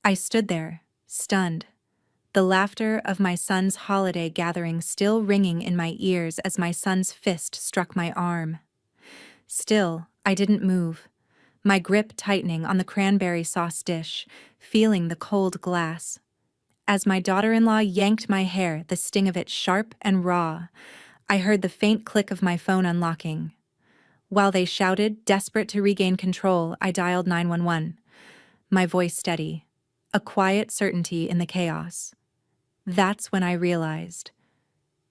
I stood there, stunned, the laughter of my son's holiday gathering still ringing in my ears as my son's fist struck my arm. Still, I didn't move, my grip tightening on the cranberry sauce dish, feeling the cold glass. As my daughter-in-law yanked my hair, the sting of it sharp and raw, I heard the faint click of my phone unlocking. While they shouted, desperate to regain control, I dialed 911, my voice steady, a quiet certainty in the chaos. That's when I realized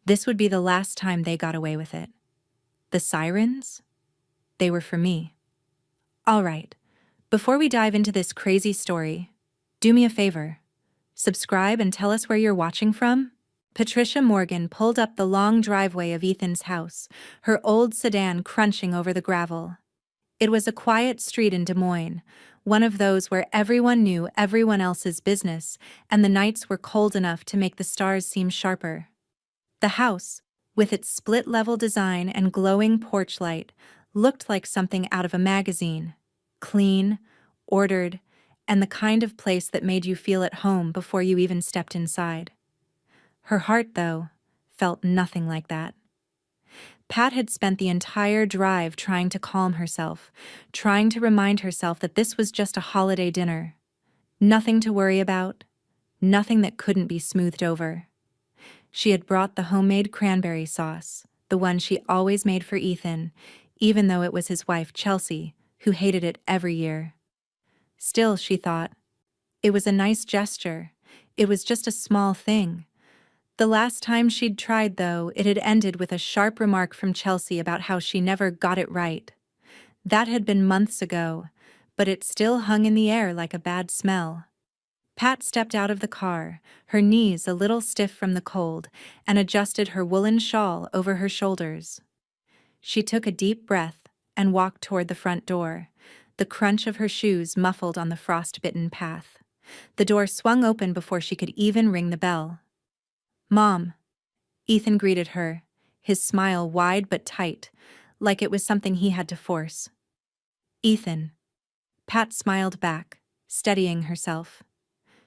this would be the last time they got away with it. The sirens? They were for me. All right, before we dive into this crazy story, do me a favor. Subscribe and tell us where you're watching from. Patricia Morgan pulled up the long driveway of Ethan's house, her old sedan crunching over the gravel. It was a quiet street in Des Moines, one of those where everyone knew everyone else's business, and the nights were cold enough to make the stars seem sharper. The house, with its split-level design and glowing porch light, looked like something out of a magazine. Clean, ordered, and the kind of place that made you feel at home before you even stepped inside. Her heart, though, felt nothing like that. Pat had spent the entire drive trying to calm herself, trying to remind herself that this was just a holiday dinner. Nothing to worry about, nothing that couldn't be smoothed over. She had brought the homemade cranberry sauce, the one she always made for Ethan, even though it was his wife, Chelsea, who hated it every year. Still, she thought, it was a nice gesture. It was just a small thing. The last time she'd tried, though, it had ended with a sharp remark from Chelsea about how she never got it right. That had been months ago, but it still hung in the air like a bad smell. Pat stepped out of the car, her knees a little stiff from the cold, and adjusted her woolen shawl over her shoulders. She took a deep breath and walked toward the front door, the crunch of her shoes muffled on the frost-bitten path. The door swung open before she could even ring the bell. "Mom," Ethan greeted her, his smile wide but tight, like it was something he had to force. "Ethan." Pat smiled back, steadying herself.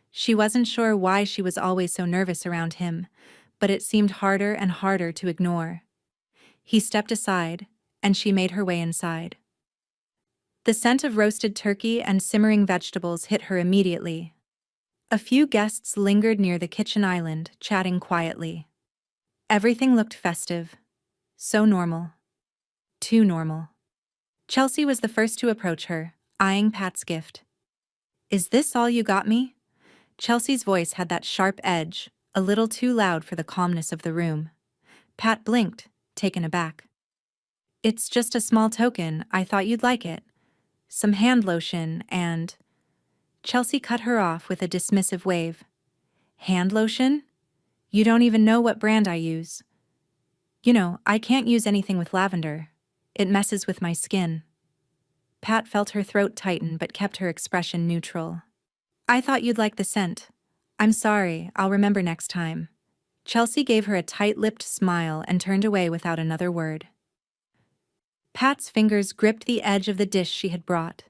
She wasn't sure why she was always so nervous around him, but it seemed harder and harder to ignore. He stepped aside, and she made her way inside. The scent of roasted turkey and simmering vegetables hit her immediately. A few guests lingered near the kitchen island, chatting quietly. Everything looked festive. So normal. Too normal. Chelsea was the first to approach her, eyeing Pat's gift. "Is this all you got me?" Chelsea's voice had that sharp edge, a little too loud for the calmness of the room. Pat blinked, taken aback. "It's just a small token. I thought you'd like it. Some hand lotion and—" Chelsea cut her off with a dismissive wave. "Hand lotion? You don't even know what brand I use. You know, I can't use anything with lavender. It messes with my skin." Pat felt her throat tighten but kept her expression neutral. "I thought you'd like the scent. I'm sorry, I'll remember next time." Chelsea gave her a tight-lipped smile and turned away without another word. Pat's fingers gripped the edge of the dish she had brought,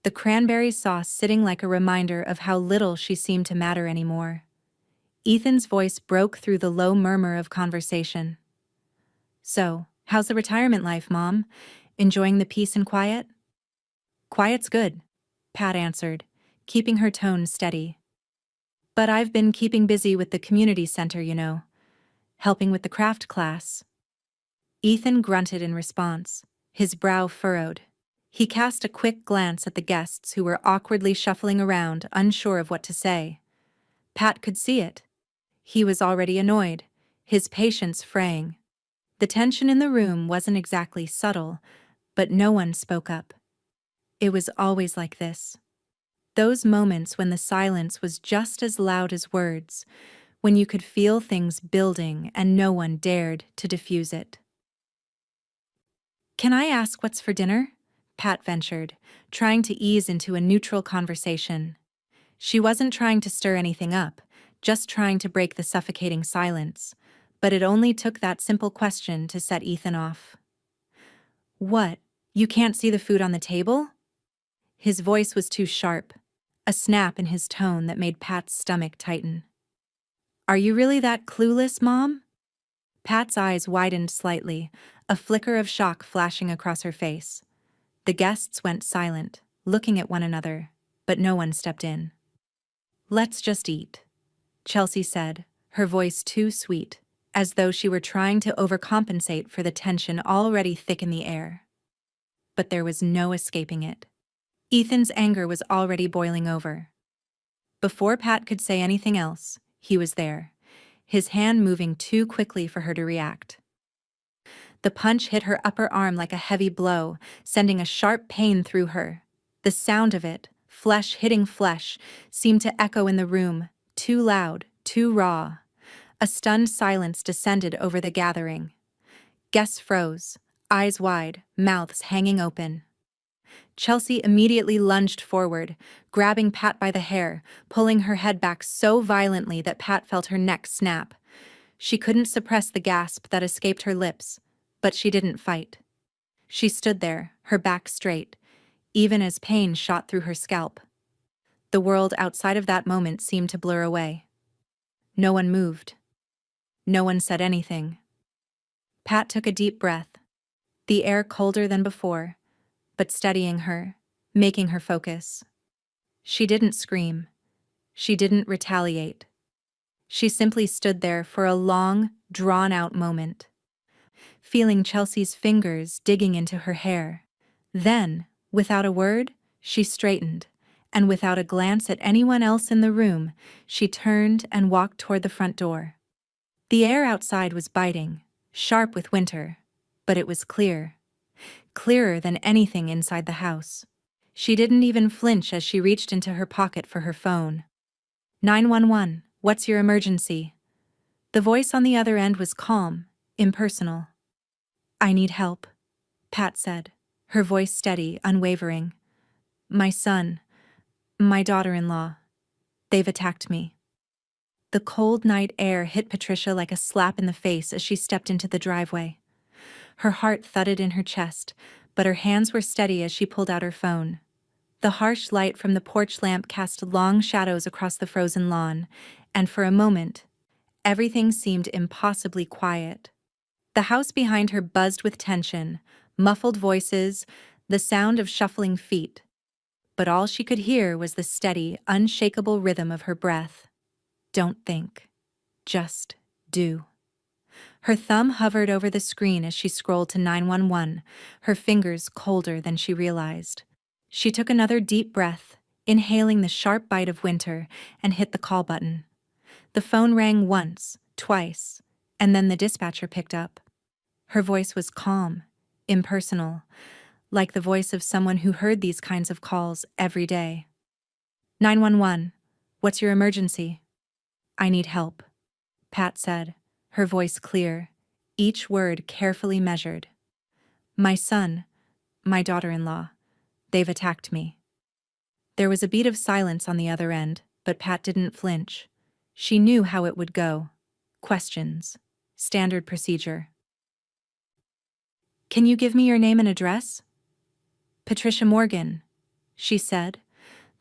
the cranberry sauce sitting like a reminder of how little she seemed to matter anymore. Ethan's voice broke through the low murmur of conversation. "So, how's the retirement life, Mom? Enjoying the peace and quiet?" "Quiet's good," Pat answered, keeping her tone steady. "But I've been keeping busy with the community center, you know, helping with the craft class." Ethan grunted in response, his brow furrowed. He cast a quick glance at the guests who were awkwardly shuffling around, unsure of what to say. Pat could see it. He was already annoyed, his patience fraying. The tension in the room wasn't exactly subtle, but no one spoke up. It was always like this. Those moments when the silence was just as loud as words, when you could feel things building and no one dared to diffuse it. "Can I ask what's for dinner?" Pat ventured, trying to ease into a neutral conversation. She wasn't trying to stir anything up, just trying to break the suffocating silence, but it only took that simple question to set Ethan off. "What? You can't see the food on the table?" His voice was too sharp. a snap in his tone that made Pat's stomach tighten. "Are you really that clueless, Mom?" Pat's eyes widened slightly, a flicker of shock flashing across her face. The guests went silent, looking at one another, but no one stepped in. "Let's just eat," Chelsea said, her voice too sweet, as though she were trying to overcompensate for the tension already thick in the air. But there was no escaping it. Ethan's anger was already boiling over. Before Pat could say anything else, he was there, his hand moving too quickly for her to react. The punch hit her upper arm like a heavy blow, sending a sharp pain through her. The sound of it, flesh hitting flesh, seemed to echo in the room, too loud, too raw. A stunned silence descended over the gathering. Guests froze, eyes wide, mouths hanging open. Chelsea immediately lunged forward, grabbing Pat by the hair, pulling her head back so violently that Pat felt her neck snap. She couldn't suppress the gasp that escaped her lips, but she didn't fight. She stood there, her back straight, even as pain shot through her scalp. The world outside of that moment seemed to blur away. No one moved. No one said anything. Pat took a deep breath, the air colder than before, but steadying her, making her focus. She didn't scream. She didn't retaliate. She simply stood there for a long, drawn-out moment, feeling Chelsea's fingers digging into her hair. Then, without a word, she straightened, and without a glance at anyone else in the room, she turned and walked toward the front door. The air outside was biting, sharp with winter, but it was clear. Clearer than anything inside the house. She didn't even flinch as she reached into her pocket for her phone. 911, what's your emergency? The voice on the other end was calm, impersonal. I need help, Pat said, her voice steady, unwavering. My son, my daughter-in-law, they've attacked me. The cold night air hit Patricia like a slap in the face as she stepped into the driveway. Her heart thudded in her chest, but her hands were steady as she pulled out her phone. The harsh light from the porch lamp cast long shadows across the frozen lawn, and for a moment, everything seemed impossibly quiet. The house behind her buzzed with tension, muffled voices, the sound of shuffling feet. But all she could hear was the steady, unshakable rhythm of her breath. Don't think. Just do. Her thumb hovered over the screen as she scrolled to 911, her fingers colder than she realized. She took another deep breath, inhaling the sharp bite of winter, and hit the call button. The phone rang once, twice, and then the dispatcher picked up. Her voice was calm, impersonal, like the voice of someone who heard these kinds of calls every day. 911, what's your emergency? I need help, Pat said, her voice clear, each word carefully measured. My son, my daughter-in-law, they've attacked me. There was a beat of silence on the other end, but Pat didn't flinch. She knew how it would go. Questions. Standard procedure. Can you give me your name and address? Patricia Morgan, she said,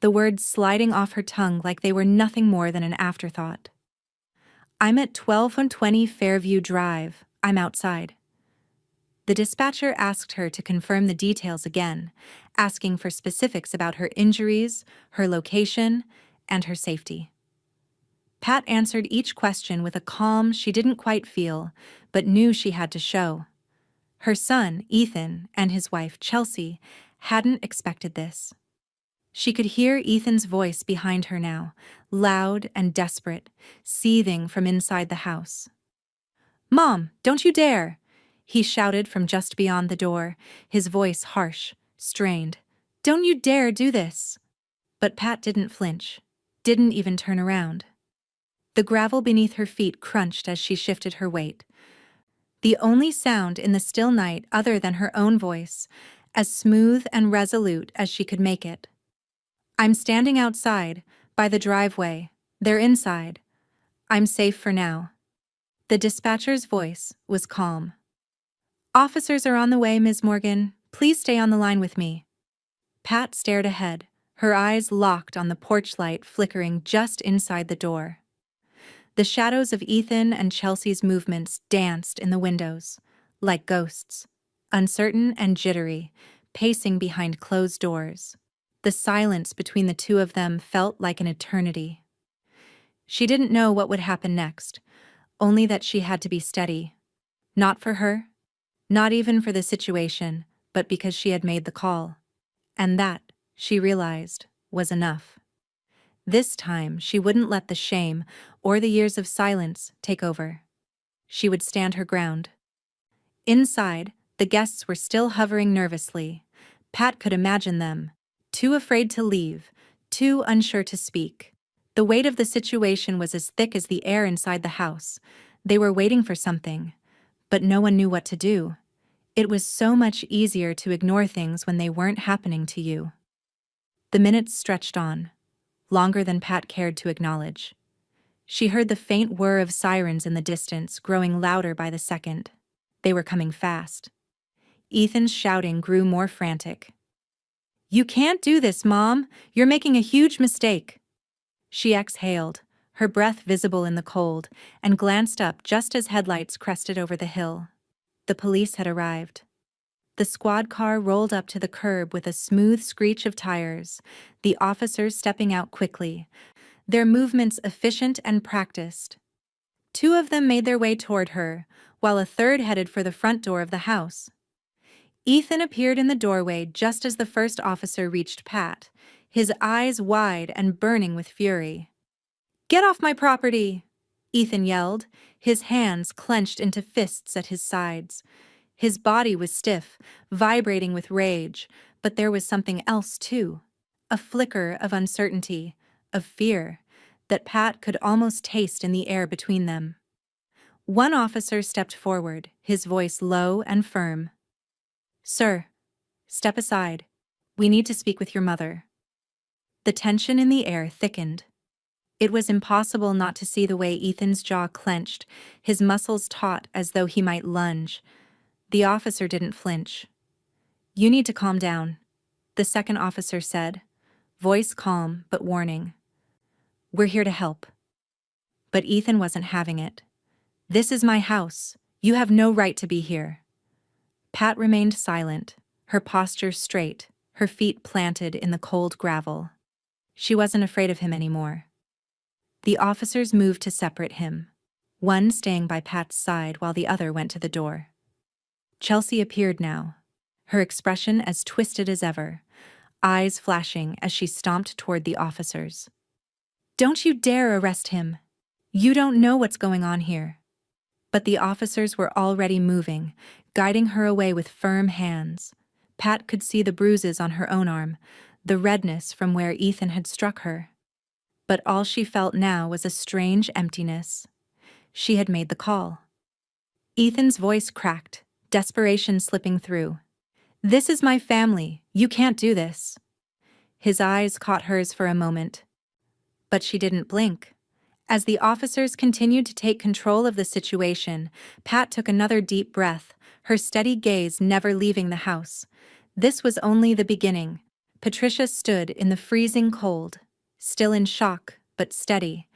the words sliding off her tongue like they were nothing more than an afterthought. I'm at 1220 Fairview Drive. I'm outside. The dispatcher asked her to confirm the details again, asking for specifics about her injuries, her location, and her safety. Pat answered each question with a calm she didn't quite feel, but knew she had to show. Her son, Ethan, and his wife, Chelsea, hadn't expected this. She could hear Ethan's voice behind her now, loud and desperate, seething from inside the house. Mom, don't you dare! He shouted from just beyond the door, his voice harsh, strained. Don't you dare do this! But Pat didn't flinch, didn't even turn around. The gravel beneath her feet crunched as she shifted her weight. The only sound in the still night other than her own voice, as smooth and resolute as she could make it. I'm standing outside, by the driveway. They're inside. I'm safe for now. The dispatcher's voice was calm. Officers are on the way, Ms. Morgan. Please stay on the line with me. Pat stared ahead, her eyes locked on the porch light flickering just inside the door. The shadows of Ethan and Chelsea's movements danced in the windows, like ghosts, uncertain and jittery, pacing behind closed doors. The silence between the two of them felt like an eternity. She didn't know what would happen next, only that she had to be steady. Not for her, not even for the situation, but because she had made the call. And that, she realized, was enough. This time, she wouldn't let the shame or the years of silence take over. She would stand her ground. Inside, the guests were still hovering nervously. Pat could imagine them, too afraid to leave, too unsure to speak. The weight of the situation was as thick as the air inside the house. They were waiting for something, but no one knew what to do. It was so much easier to ignore things when they weren't happening to you. The minutes stretched on, longer than Pat cared to acknowledge. She heard the faint whir of sirens in the distance, growing louder by the second. They were coming fast. Ethan's shouting grew more frantic. "You can't do this, Mom! You're making a huge mistake!" She exhaled, her breath visible in the cold, and glanced up just as headlights crested over the hill. The police had arrived. The squad car rolled up to the curb with a smooth screech of tires, the officers stepping out quickly, their movements efficient and practiced. Two of them made their way toward her, while a third headed for the front door of the house. Ethan appeared in the doorway just as the first officer reached Pat, his eyes wide and burning with fury. "Get off my property!" Ethan yelled, his hands clenched into fists at his sides. His body was stiff, vibrating with rage, but there was something else too. A flicker of uncertainty, of fear, that Pat could almost taste in the air between them. One officer stepped forward, his voice low and firm. "Sir, step aside. We need to speak with your mother." The tension in the air thickened. It was impossible not to see the way Ethan's jaw clenched, his muscles taut as though he might lunge. The officer didn't flinch. "You need to calm down," the second officer said, voice calm but warning. "We're here to help." But Ethan wasn't having it. "This is my house. You have no right to be here." Pat remained silent, her posture straight, her feet planted in the cold gravel. She wasn't afraid of him anymore. The officers moved to separate him, one staying by Pat's side while the other went to the door. Chelsea appeared now, her expression as twisted as ever, eyes flashing as she stomped toward the officers. "Don't you dare arrest him! You don't know what's going on here." But the officers were already moving, guiding her away with firm hands. Pat could see the bruises on her own arm, the redness from where Ethan had struck her. But all she felt now was a strange emptiness. She had made the call. Ethan's voice cracked, desperation slipping through. "This is my family. You can't do this." His eyes caught hers for a moment. But she didn't blink. As the officers continued to take control of the situation, Pat took another deep breath, her steady gaze never leaving the house. This was only the beginning. Patricia stood in the freezing cold, still in shock but steady,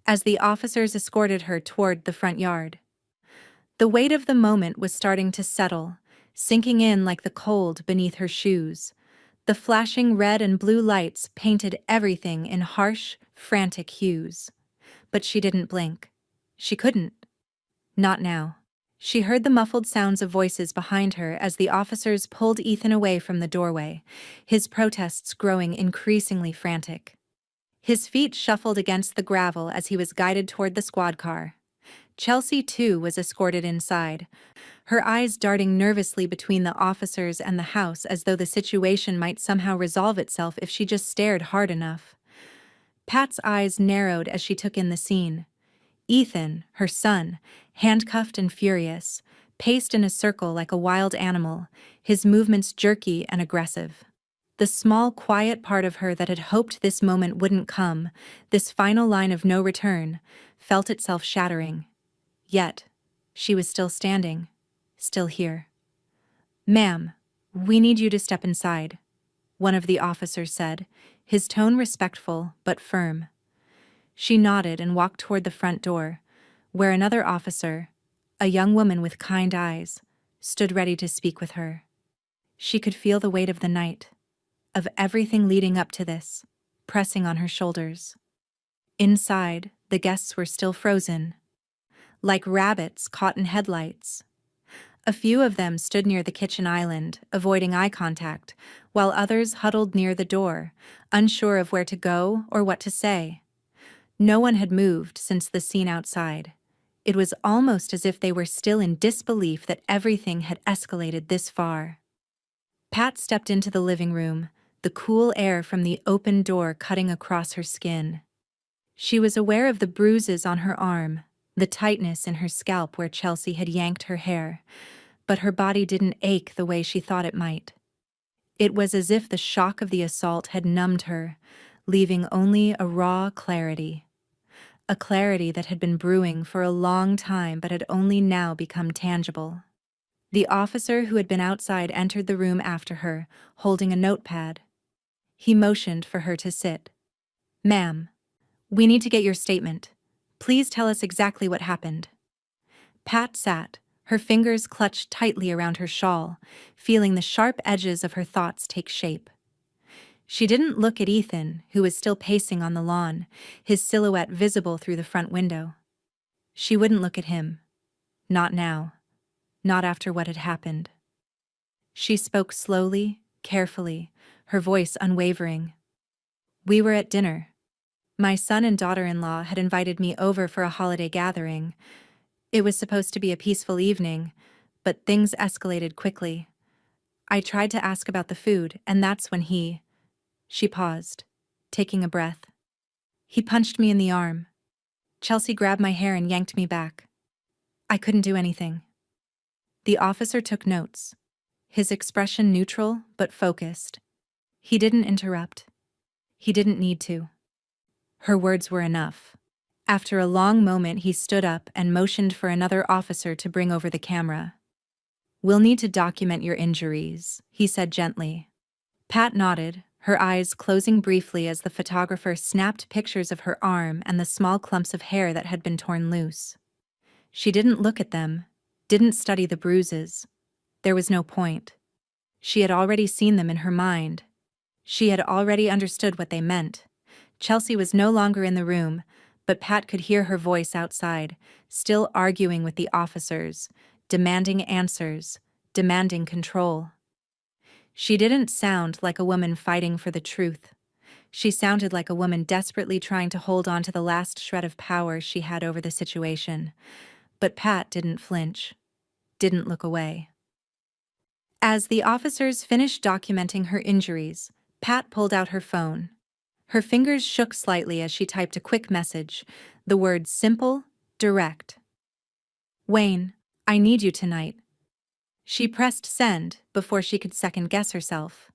as the officers escorted her toward the front yard. The weight of the moment was starting to settle, sinking in like the cold beneath her shoes. The flashing red and blue lights painted everything in harsh, frantic hues. But she didn't blink. She couldn't. Not now. She heard the muffled sounds of voices behind her as the officers pulled Ethan away from the doorway, his protests growing increasingly frantic. His feet shuffled against the gravel as he was guided toward the squad car. Chelsea, too, was escorted inside, her eyes darting nervously between the officers and the house as though the situation might somehow resolve itself if she just stared hard enough. Pat's eyes narrowed as she took in the scene. Ethan, her son, handcuffed and furious, paced in a circle like a wild animal, his movements jerky and aggressive. The small, quiet part of her that had hoped this moment wouldn't come, this final line of no return, felt itself shattering. Yet, she was still standing, still here. "Ma'am, we need you to step inside," one of the officers said, his tone respectful but firm. She nodded and walked toward the front door, where another officer, a young woman with kind eyes, stood ready to speak with her. She could feel the weight of the night, of everything leading up to this, pressing on her shoulders. Inside, the guests were still frozen, like rabbits caught in headlights. A few of them stood near the kitchen island, avoiding eye contact, while others huddled near the door, unsure of where to go or what to say. No one had moved since the scene outside. It was almost as if they were still in disbelief that everything had escalated this far. Pat stepped into the living room, the cool air from the open door cutting across her skin. She was aware of the bruises on her arm, the tightness in her scalp where Chelsea had yanked her hair, but her body didn't ache the way she thought it might. It was as if the shock of the assault had numbed her, leaving only a raw clarity. A clarity that had been brewing for a long time but had only now become tangible. The officer who had been outside entered the room after her, holding a notepad. He motioned for her to sit. "Ma'am, we need to get your statement. Please tell us exactly what happened." Pat sat, her fingers clutched tightly around her shawl, feeling the sharp edges of her thoughts take shape. She didn't look at Ethan, who was still pacing on the lawn, his silhouette visible through the front window. She wouldn't look at him. Not now. Not after what had happened. She spoke slowly, carefully, her voice unwavering. "We were at dinner. My son and daughter-in-law had invited me over for a holiday gathering. It was supposed to be a peaceful evening, but things escalated quickly. I tried to ask about the food, and that's when he..." She paused, taking a breath. "He punched me in the arm. Chelsea grabbed my hair and yanked me back. I couldn't do anything." The officer took notes, his expression neutral but focused. He didn't interrupt. He didn't need to. Her words were enough. After a long moment, he stood up and motioned for another officer to bring over the camera. "We'll need to document your injuries," he said gently. Pat nodded, her eyes closing briefly as the photographer snapped pictures of her arm and the small clumps of hair that had been torn loose. She didn't look at them, didn't study the bruises. There was no point. She had already seen them in her mind. She had already understood what they meant. Chelsea was no longer in the room, but Pat could hear her voice outside, still arguing with the officers, demanding answers, demanding control. She didn't sound like a woman fighting for the truth. She sounded like a woman desperately trying to hold on to the last shred of power she had over the situation. But Pat didn't flinch, didn't look away. As the officers finished documenting her injuries, Pat pulled out her phone. Her fingers shook slightly as she typed a quick message, the words simple, direct. "Wayne, I need you tonight." She pressed send before she could second-guess herself.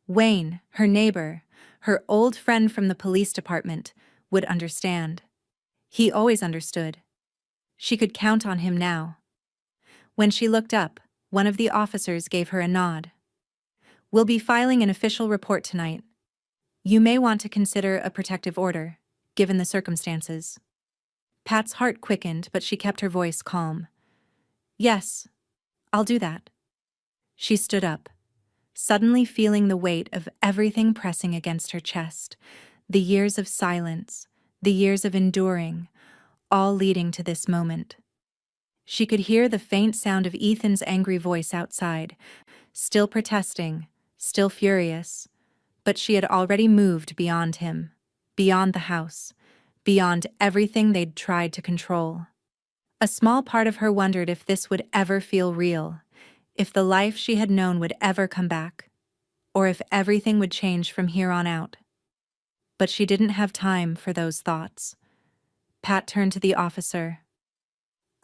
Wayne, her neighbor, her old friend from the police department, would understand. He always understood. She could count on him now. When she looked up, one of the officers gave her a nod. "We'll be filing an official report tonight. You may want to consider a protective order, given the circumstances." Pat's heart quickened, but she kept her voice calm. "Yes, I'll do that." She stood up, suddenly feeling the weight of everything pressing against her chest, the years of silence, the years of enduring, all leading to this moment. She could hear the faint sound of Ethan's angry voice outside, still protesting, still furious, but she had already moved beyond him, beyond the house, beyond everything they'd tried to control. A small part of her wondered if this would ever feel real, if the life she had known would ever come back, or if everything would change from here on out. But she didn't have time for those thoughts. Pat turned to the officer.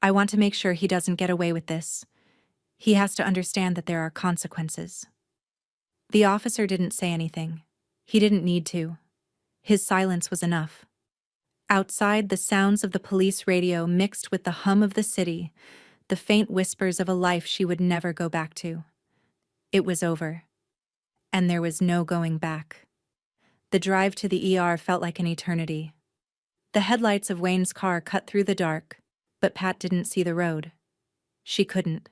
"I want to make sure he doesn't get away with this. He has to understand that there are consequences." The officer didn't say anything. He didn't need to. His silence was enough. Outside, the sounds of the police radio mixed with the hum of the city, the faint whispers of a life she would never go back to. It was over. And there was no going back. The drive to the ER felt like an eternity. The headlights of Wayne's car cut through the dark, but Pat didn't see the road. She couldn't.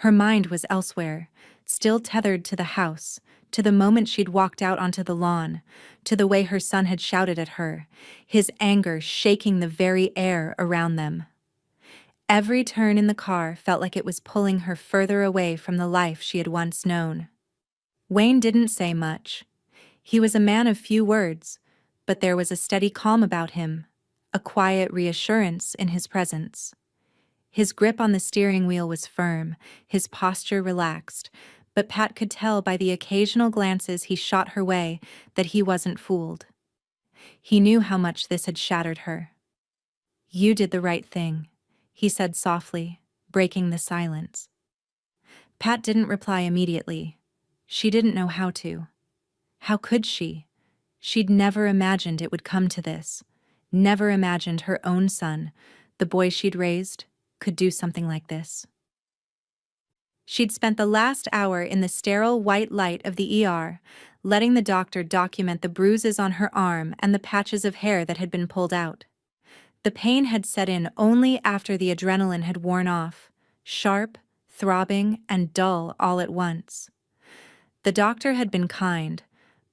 Her mind was elsewhere, still tethered to the house, to the moment she'd walked out onto the lawn, to the way her son had shouted at her, his anger shaking the very air around them. Every turn in the car felt like it was pulling her further away from the life she had once known. Wayne didn't say much. He was a man of few words, but there was a steady calm about him, a quiet reassurance in his presence. His grip on the steering wheel was firm, his posture relaxed, but Pat could tell by the occasional glances he shot her way that he wasn't fooled. He knew how much this had shattered her. "You did the right thing," he said softly, breaking the silence. Pat didn't reply immediately. She didn't know how to. How could she? She'd never imagined it would come to this. Never imagined her own son, the boy she'd raised, could do something like this. She'd spent the last hour in the sterile white light of the ER, letting the doctor document the bruises on her arm and the patches of hair that had been pulled out. The pain had set in only after the adrenaline had worn off, sharp, throbbing, and dull all at once. The doctor had been kind,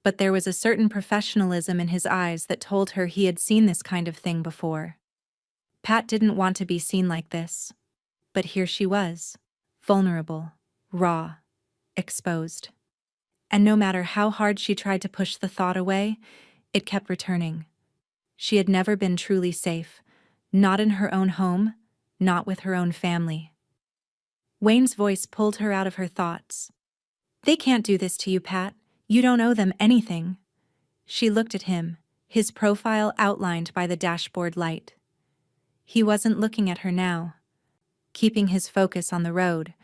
but there was a certain professionalism in his eyes that told her he had seen this kind of thing before. Pat didn't want to be seen like this. But here she was, vulnerable, raw, exposed. And no matter how hard she tried to push the thought away, it kept returning. She had never been truly safe, not in her own home, not with her own family. Wayne's voice pulled her out of her thoughts. "They can't do this to you, Pat. You don't owe them anything." She looked at him, his profile outlined by the dashboard light. He wasn't looking at her now, keeping his focus on the road,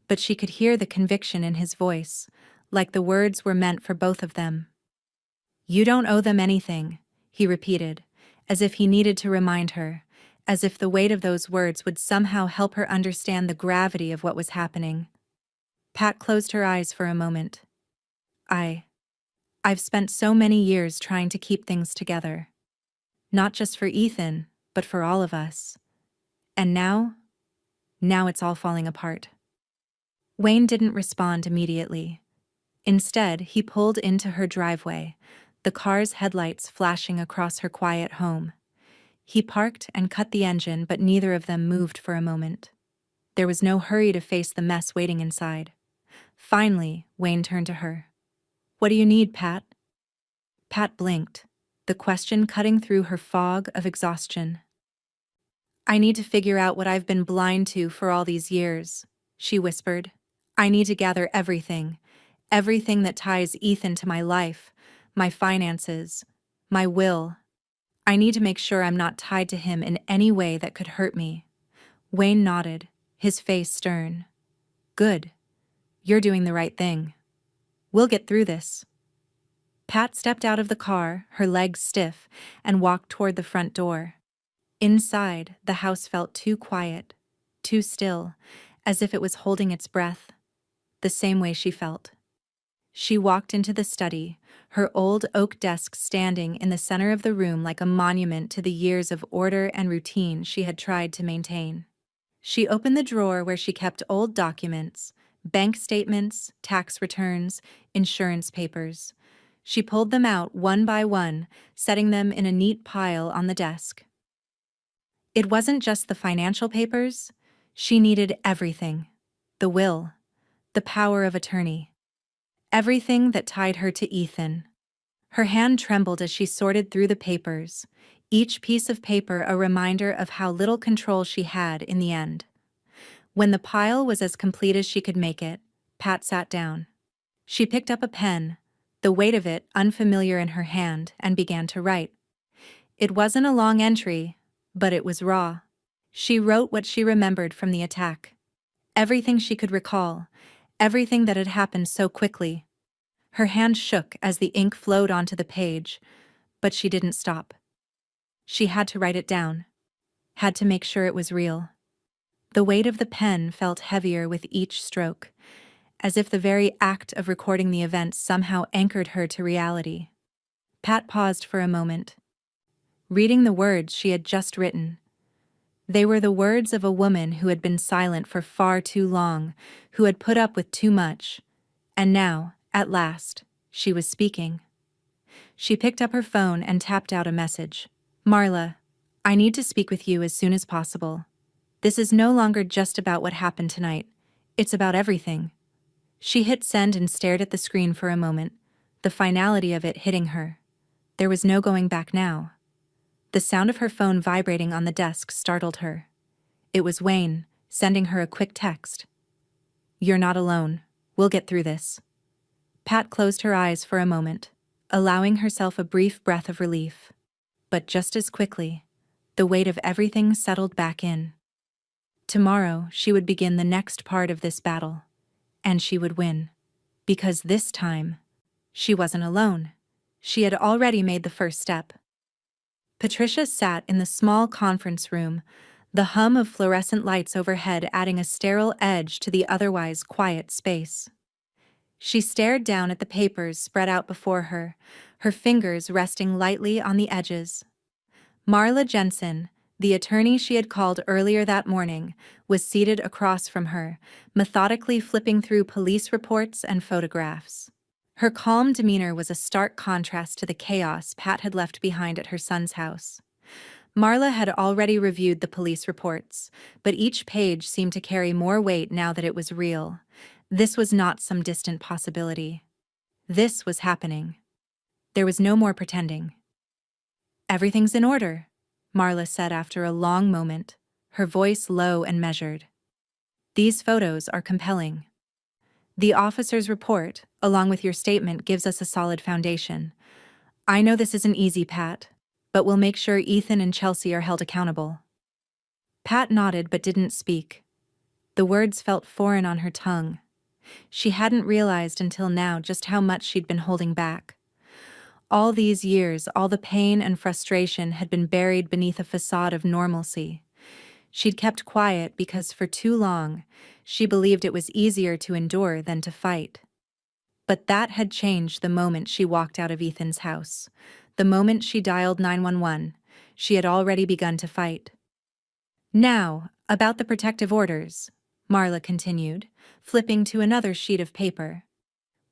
but she could hear the conviction in his voice, like the words were meant for both of them. "You don't owe them anything," he repeated, as if he needed to remind her, as if the weight of those words would somehow help her understand the gravity of what was happening. Pat closed her eyes for a moment. I've spent so many years trying to keep things together. Not just for Ethan, but for all of us. And now it's all falling apart." Wayne didn't respond immediately. Instead, he pulled into her driveway, the car's headlights flashing across her quiet home. He parked and cut the engine, but neither of them moved for a moment. There was no hurry to face the mess waiting inside. Finally, Wayne turned to her. "What do you need, Pat?" Pat blinked, the question cutting through her fog of exhaustion. "I need to figure out what I've been blind to for all these years," she whispered. "I need to gather everything that ties Ethan to my life, my finances, my will. I need to make sure I'm not tied to him in any way that could hurt me." Wayne nodded, his face stern. "Good. You're doing the right thing. We'll get through this." Pat stepped out of the car, her legs stiff, and walked toward the front door. Inside, the house felt too quiet, too still, as if it was holding its breath, the same way she felt. She walked into the study, her old oak desk standing in the center of the room like a monument to the years of order and routine she had tried to maintain. She opened the drawer where she kept old documents, bank statements, tax returns, insurance papers. She pulled them out one by one, setting them in a neat pile on the desk. It wasn't just the financial papers. She needed everything. The will, the power of attorney. Everything that tied her to Ethan. Her hand trembled as she sorted through the papers, each piece of paper a reminder of how little control she had in the end. When the pile was as complete as she could make it, Pat sat down. She picked up a pen, the weight of it unfamiliar in her hand, and began to write. It wasn't a long entry, but it was raw. She wrote what she remembered from the attack. Everything she could recall, everything that had happened so quickly. Her hand shook as the ink flowed onto the page, but she didn't stop. She had to write it down, had to make sure it was real. The weight of the pen felt heavier with each stroke, as if the very act of recording the events somehow anchored her to reality. Pat paused for a moment, reading the words she had just written. They were the words of a woman who had been silent for far too long, who had put up with too much, and now, at last, she was speaking. She picked up her phone and tapped out a message. Marla, I need to speak with you as soon as possible. This is no longer just about what happened tonight. It's about everything. She hit send and stared at the screen for a moment, the finality of it hitting her. There was no going back now. The sound of her phone vibrating on the desk startled her. It was Wayne, sending her a quick text. You're not alone. We'll get through this. Pat closed her eyes for a moment, allowing herself a brief breath of relief. But just as quickly, the weight of everything settled back in. Tomorrow, she would begin the next part of this battle. And she would win. Because this time, she wasn't alone. She had already made the first step. Patricia sat in the small conference room, the hum of fluorescent lights overhead adding a sterile edge to the otherwise quiet space. She stared down at the papers spread out before her, her fingers resting lightly on the edges. Marla Jensen, the attorney she had called earlier that morning, was seated across from her, methodically flipping through police reports and photographs. Her calm demeanor was a stark contrast to the chaos Pat had left behind at her son's house. Marla had already reviewed the police reports, but each page seemed to carry more weight now that it was real. This was not some distant possibility. This was happening. There was no more pretending. Everything's in order, Marla said after a long moment, her voice low and measured. These photos are compelling. The officer's report, along with your statement, gives us a solid foundation. I know this isn't easy, Pat, but we'll make sure Ethan and Chelsea are held accountable. Pat nodded but didn't speak. The words felt foreign on her tongue. She hadn't realized until now just how much she'd been holding back. All these years, all the pain and frustration had been buried beneath a facade of normalcy. She'd kept quiet because for too long, she believed it was easier to endure than to fight. But that had changed the moment she walked out of Ethan's house. The moment she dialed 911, she had already begun to fight. Now, about the protective orders, Marla continued, flipping to another sheet of paper.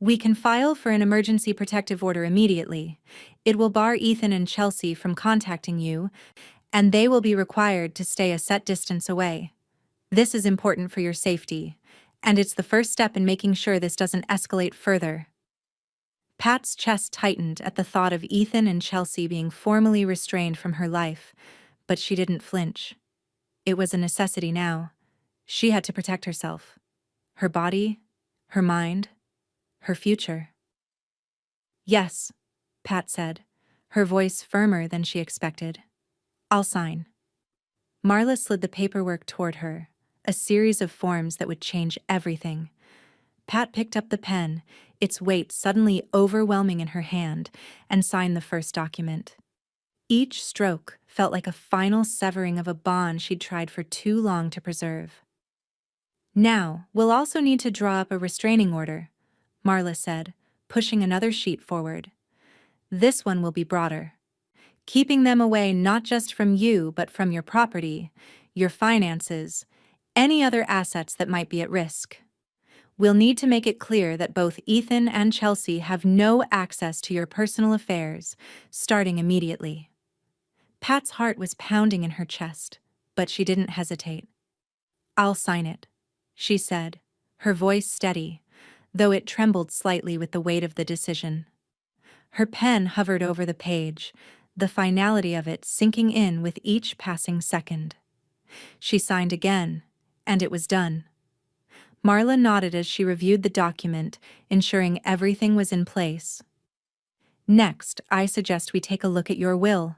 We can file for an emergency protective order immediately. It will bar Ethan and Chelsea from contacting you, and they will be required to stay a set distance away. This is important for your safety, and it's the first step in making sure this doesn't escalate further. Pat's chest tightened at the thought of Ethan and Chelsea being formally restrained from her life, but she didn't flinch. It was a necessity now. She had to protect herself. Her body, her mind, her future. Yes, Pat said, her voice firmer than she expected. I'll sign. Marla slid the paperwork toward her, a series of forms that would change everything. Pat picked up the pen, its weight suddenly overwhelming in her hand, and signed the first document. Each stroke felt like a final severing of a bond she'd tried for too long to preserve. Now, we'll also need to draw up a restraining order, Marla said, pushing another sheet forward. This one will be broader. Keeping them away not just from you but from your property, your finances, any other assets that might be at risk. We'll need to make it clear that both Ethan and Chelsea have no access to your personal affairs, starting immediately. Pat's heart was pounding in her chest, but she didn't hesitate. I'll sign it, she said, her voice steady, though it trembled slightly with the weight of the decision. Her pen hovered over the page, the finality of it sinking in with each passing second. She signed again, and it was done. Marla nodded as she reviewed the document, ensuring everything was in place. Next, I suggest we take a look at your will,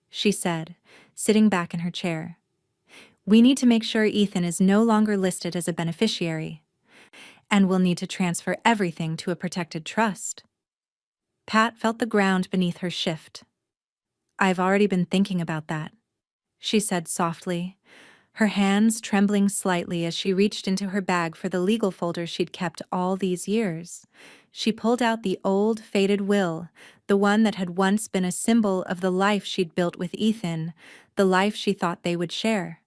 she said, sitting back in her chair. We need to make sure Ethan is no longer listed as a beneficiary, and we'll need to transfer everything to a protected trust. Pat felt the ground beneath her shift. I've already been thinking about that, she said softly, her hands trembling slightly as she reached into her bag for the legal folder she'd kept all these years. She pulled out the old, faded will, the one that had once been a symbol of the life she'd built with Ethan, the life she thought they would share.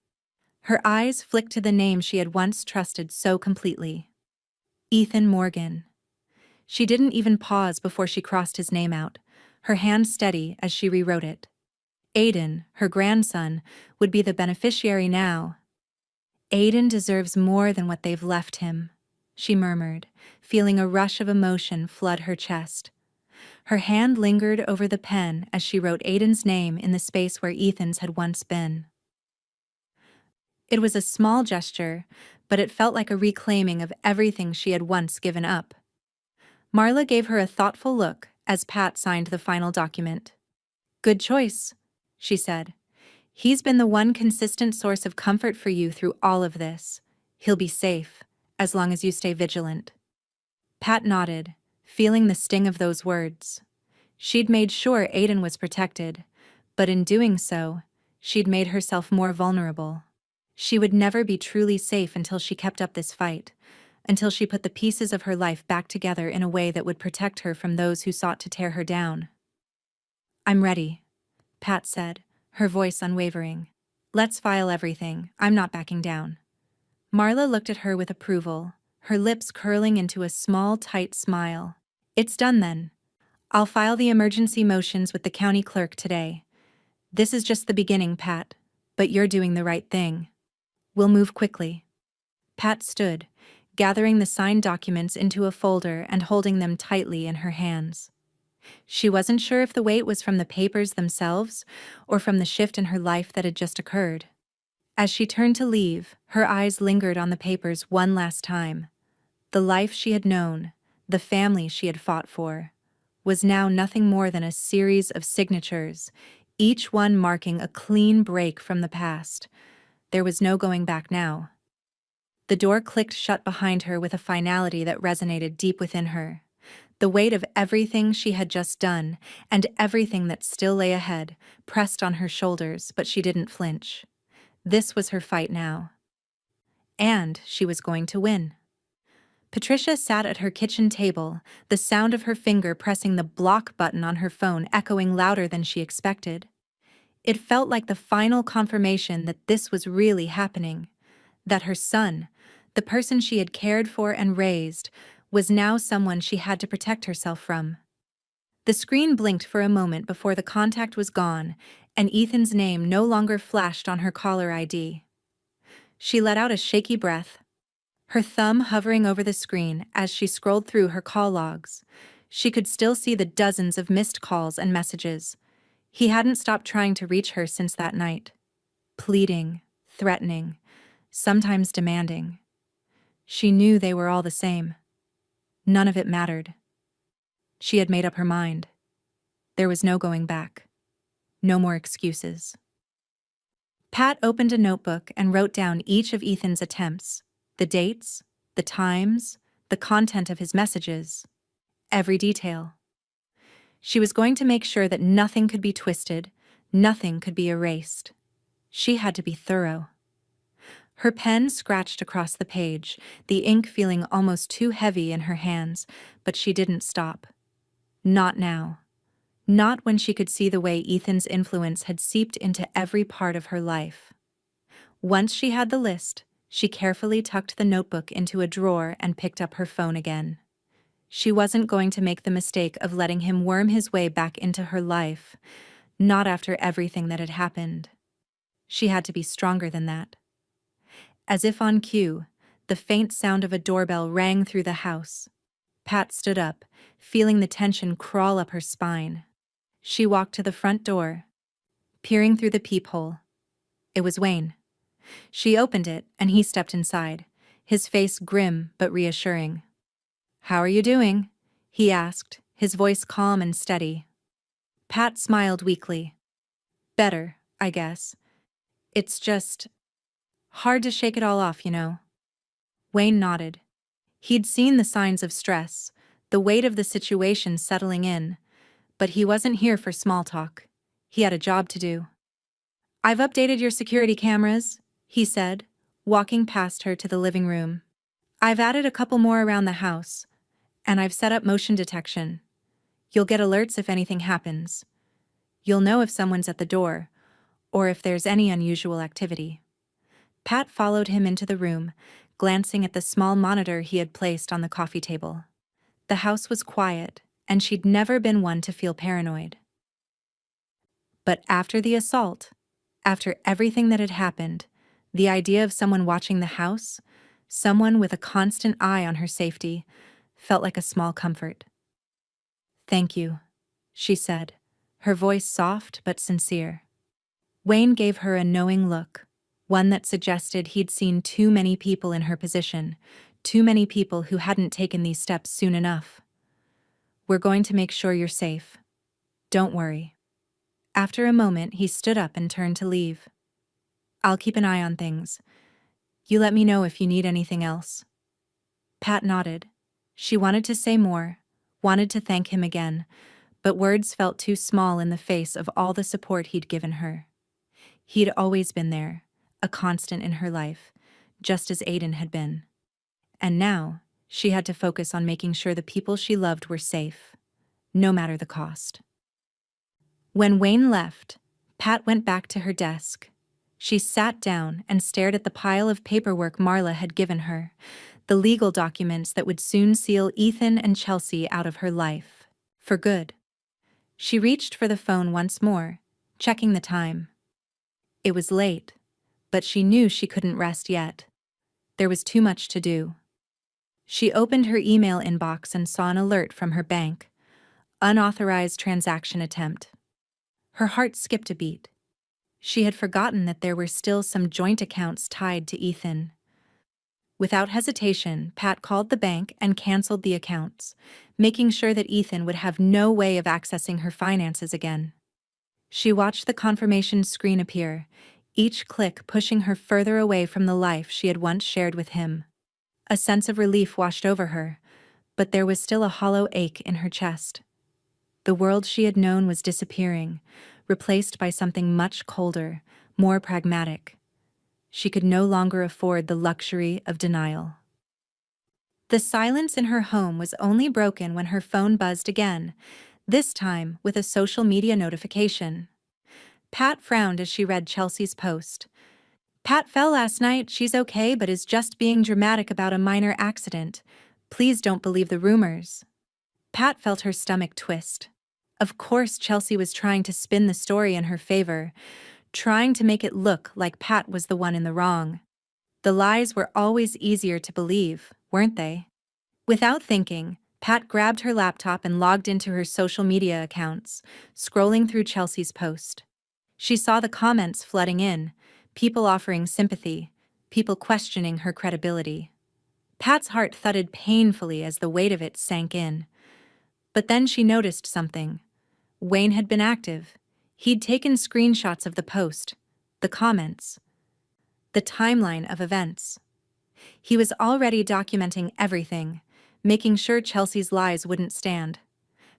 Her eyes flicked to the name she had once trusted so completely. Ethan Morgan. She didn't even pause before she crossed his name out, her hand steady as she rewrote it. Aiden, her grandson, would be the beneficiary now. Aiden deserves more than what they've left him, she murmured, feeling a rush of emotion flood her chest. Her hand lingered over the pen as she wrote Aiden's name in the space where Ethan's had once been. It was a small gesture, but it felt like a reclaiming of everything she had once given up. Marla gave her a thoughtful look as Pat signed the final document. "Good choice," she said. "He's been the one consistent source of comfort for you through all of this. He'll be safe, as long as you stay vigilant." Pat nodded, feeling the sting of those words. She'd made sure Aiden was protected, but in doing so, she'd made herself more vulnerable. She would never be truly safe until she kept up this fight, until she put the pieces of her life back together in a way that would protect her from those who sought to tear her down. "I'm ready," Pat said, her voice unwavering. "Let's file everything. I'm not backing down." Marla looked at her with approval, her lips curling into a small, tight smile. "It's done then. I'll file the emergency motions with the county clerk today. This is just the beginning, Pat, but you're doing the right thing. We'll move quickly." Pat stood, gathering the signed documents into a folder and holding them tightly in her hands. She wasn't sure if the weight was from the papers themselves or from the shift in her life that had just occurred. As she turned to leave, her eyes lingered on the papers one last time. The life she had known, the family she had fought for, was now nothing more than a series of signatures, each one marking a clean break from the past. There was no going back now. The door clicked shut behind her with a finality that resonated deep within her. The weight of everything she had just done, and everything that still lay ahead, pressed on her shoulders, but she didn't flinch. This was her fight now. And she was going to win. Patricia sat at her kitchen table, the sound of her finger pressing the block button on her phone echoing louder than she expected. It felt like the final confirmation that this was really happening, that her son, the person she had cared for and raised, was now someone she had to protect herself from. The screen blinked for a moment before the contact was gone, and Ethan's name no longer flashed on her caller ID. She let out a shaky breath, her thumb hovering over the screen as she scrolled through her call logs. She could still see the dozens of missed calls and messages. He hadn't stopped trying to reach her since that night. Pleading, threatening, sometimes demanding. She knew they were all the same. None of it mattered. She had made up her mind. There was no going back. No more excuses. Pat opened a notebook and wrote down each of Ethan's attempts, the dates, the times, the content of his messages, every detail. She was going to make sure that nothing could be twisted, nothing could be erased. She had to be thorough. Her pen scratched across the page, the ink feeling almost too heavy in her hands, but she didn't stop. Not now. Not when she could see the way Ethan's influence had seeped into every part of her life. Once she had the list, she carefully tucked the notebook into a drawer and picked up her phone again. She wasn't going to make the mistake of letting him worm his way back into her life, not after everything that had happened. She had to be stronger than that. As if on cue, the faint sound of a doorbell rang through the house. Pat stood up, feeling the tension crawl up her spine. She walked to the front door, peering through the peephole. It was Wayne. She opened it, and he stepped inside, his face grim but reassuring. "How are you doing?" he asked, his voice calm and steady. Pat smiled weakly. "Better, I guess. It's just hard to shake it all off, you know." Wayne nodded. He'd seen the signs of stress, the weight of the situation settling in, but he wasn't here for small talk. He had a job to do. "I've updated your security cameras," he said, walking past her to the living room. "I've added a couple more around the house, and I've set up motion detection. You'll get alerts if anything happens. You'll know if someone's at the door, or if there's any unusual activity. Pat followed him into the room, glancing at the small monitor he had placed on the coffee table. The house was quiet, and she'd never been one to feel paranoid. But after the assault, after everything that had happened, the idea of someone watching the house, someone with a constant eye on her safety, felt like a small comfort. "Thank you," she said, her voice soft but sincere. Wayne gave her a knowing look, one that suggested he'd seen too many people in her position, too many people who hadn't taken these steps soon enough. "We're going to make sure you're safe. Don't worry." After a moment, he stood up and turned to leave. "I'll keep an eye on things. You let me know if you need anything else." Pat nodded. She wanted to say more, wanted to thank him again, but words felt too small in the face of all the support he'd given her. He'd always been there, a constant in her life, just as Aiden had been. And now, she had to focus on making sure the people she loved were safe, no matter the cost. When Wayne left, Pat went back to her desk. She sat down and stared at the pile of paperwork Marla had given her, the legal documents that would soon seal Ethan and Chelsea out of her life, for good. She reached for the phone once more, checking the time. It was late, but she knew she couldn't rest yet. There was too much to do. She opened her email inbox and saw an alert from her bank. Unauthorized transaction attempt. Her heart skipped a beat. She had forgotten that there were still some joint accounts tied to Ethan. Without hesitation, Pat called the bank and canceled the accounts, making sure that Ethan would have no way of accessing her finances again. She watched the confirmation screen appear, each click pushing her further away from the life she had once shared with him. A sense of relief washed over her, but there was still a hollow ache in her chest. The world she had known was disappearing, replaced by something much colder, more pragmatic. She could no longer afford the luxury of denial. The silence in her home was only broken when her phone buzzed again, this time with a social media notification. Pat frowned as she read Chelsea's post. "Pat fell last night. She's okay, but is just being dramatic about a minor accident. Please don't believe the rumors." Pat felt her stomach twist. Of course, Chelsea was trying to spin the story in her favor, trying to make it look like Pat was the one in the wrong. The lies were always easier to believe, weren't they? Without thinking, Pat grabbed her laptop and logged into her social media accounts, scrolling through Chelsea's post. She saw the comments flooding in, people offering sympathy, people questioning her credibility. Pat's heart thudded painfully as the weight of it sank in. But then she noticed something. Wayne had been active. He'd taken screenshots of the post, the comments, the timeline of events. He was already documenting everything, making sure Chelsea's lies wouldn't stand.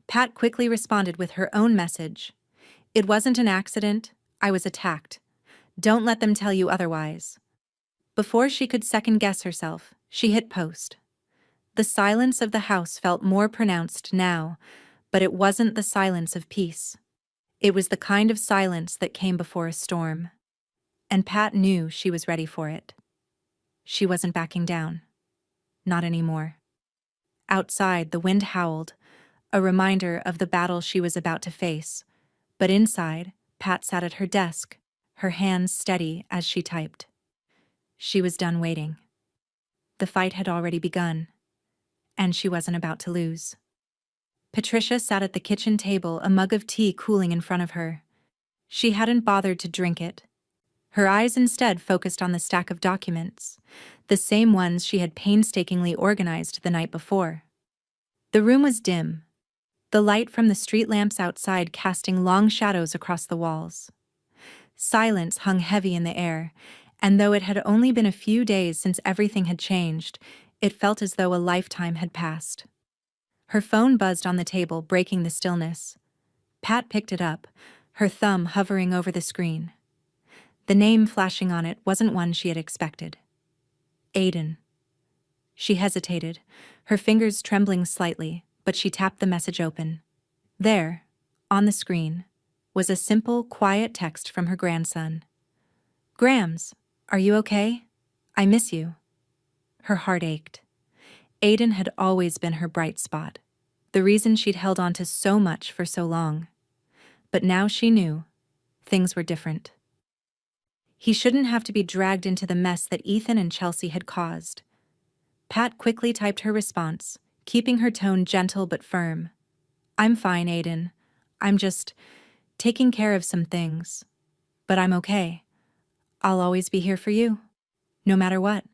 Pat quickly responded with her own message. "It wasn't an accident. I was attacked. Don't let them tell you otherwise." Before she could second-guess herself, she hit post. The silence of the house felt more pronounced now, but it wasn't the silence of peace. It was the kind of silence that came before a storm. And Pat knew she was ready for it. She wasn't backing down. Not anymore. Outside, the wind howled, a reminder of the battle she was about to face. But inside, Pat sat at her desk, her hands steady as she typed. She was done waiting. The fight had already begun, and she wasn't about to lose. Patricia sat at the kitchen table, a mug of tea cooling in front of her. She hadn't bothered to drink it. Her eyes instead focused on the stack of documents, the same ones she had painstakingly organized the night before. The room was dim, the light from the street lamps outside casting long shadows across the walls. Silence hung heavy in the air, and though it had only been a few days since everything had changed, it felt as though a lifetime had passed. Her phone buzzed on the table, breaking the stillness. Pat picked it up, her thumb hovering over the screen. The name flashing on it wasn't one she had expected. Aiden. She hesitated, her fingers trembling slightly, but she tapped the message open. There, on the screen, was a simple, quiet text from her grandson. "Grams, are you okay? I miss you." Her heart ached. Aiden had always been her bright spot, the reason she'd held on to so much for so long. But now she knew things were different. He shouldn't have to be dragged into the mess that Ethan and Chelsea had caused. Pat quickly typed her response, keeping her tone gentle but firm. "I'm fine, Aiden. I'm just taking care of some things. But I'm okay. I'll always be here for you, no matter what."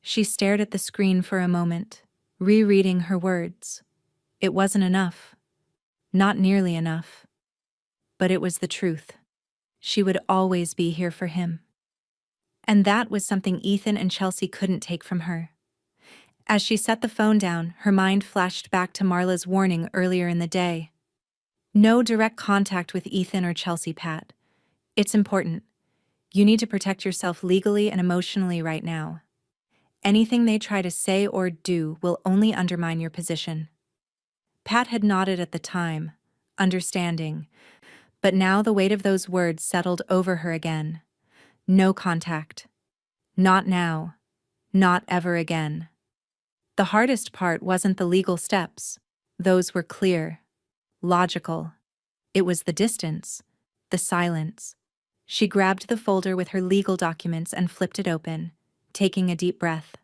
She stared at the screen for a moment, rereading her words. It wasn't enough. Not nearly enough. But it was the truth. She would always be here for him. And that was something Ethan and Chelsea couldn't take from her. As she set the phone down, her mind flashed back to Marla's warning earlier in the day. "No direct contact with Ethan or Chelsea, Pat. It's important. You need to protect yourself legally and emotionally right now. Anything they try to say or do will only undermine your position." Pat had nodded at the time, understanding, but now the weight of those words settled over her again. No contact. Not now. Not ever again. The hardest part wasn't the legal steps. Those were clear, logical. It was the distance, the silence. She grabbed the folder with her legal documents and flipped it open, taking a deep breath.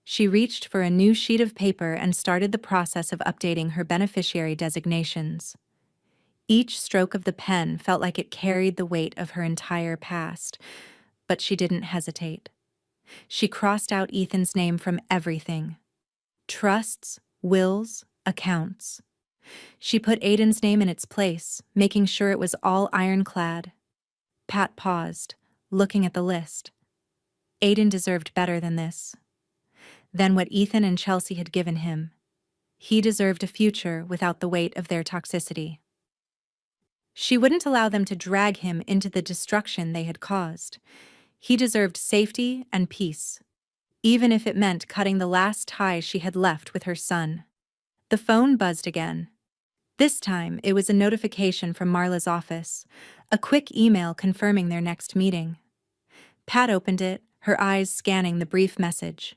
She reached for a new sheet of paper and started the process of updating her beneficiary designations. Each stroke of the pen felt like it carried the weight of her entire past, but she didn't hesitate. She crossed out Ethan's name from everything. Trusts, wills, accounts. She put Aiden's name in its place, making sure it was all ironclad. Pat paused, looking at the list. Aiden deserved better than this. Than what Ethan and Chelsea had given him. He deserved a future without the weight of their toxicity. She wouldn't allow them to drag him into the destruction they had caused. He deserved safety and peace, even if it meant cutting the last tie she had left with her son. The phone buzzed again. This time, it was a notification from Marla's office, a quick email confirming their next meeting. Pat opened it, her eyes scanning the brief message.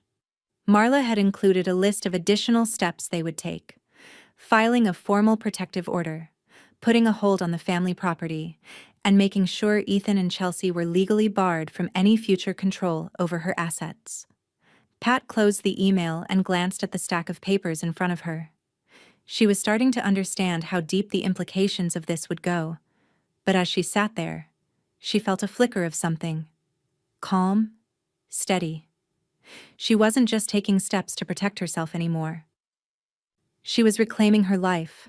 Marla had included a list of additional steps they would take: filing a formal protective order, putting a hold on the family property, and making sure Ethan and Chelsea were legally barred from any future control over her assets. Pat closed the email and glanced at the stack of papers in front of her. She was starting to understand how deep the implications of this would go, but as she sat there, she felt a flicker of something. Calm, steady. She wasn't just taking steps to protect herself anymore. She was reclaiming her life.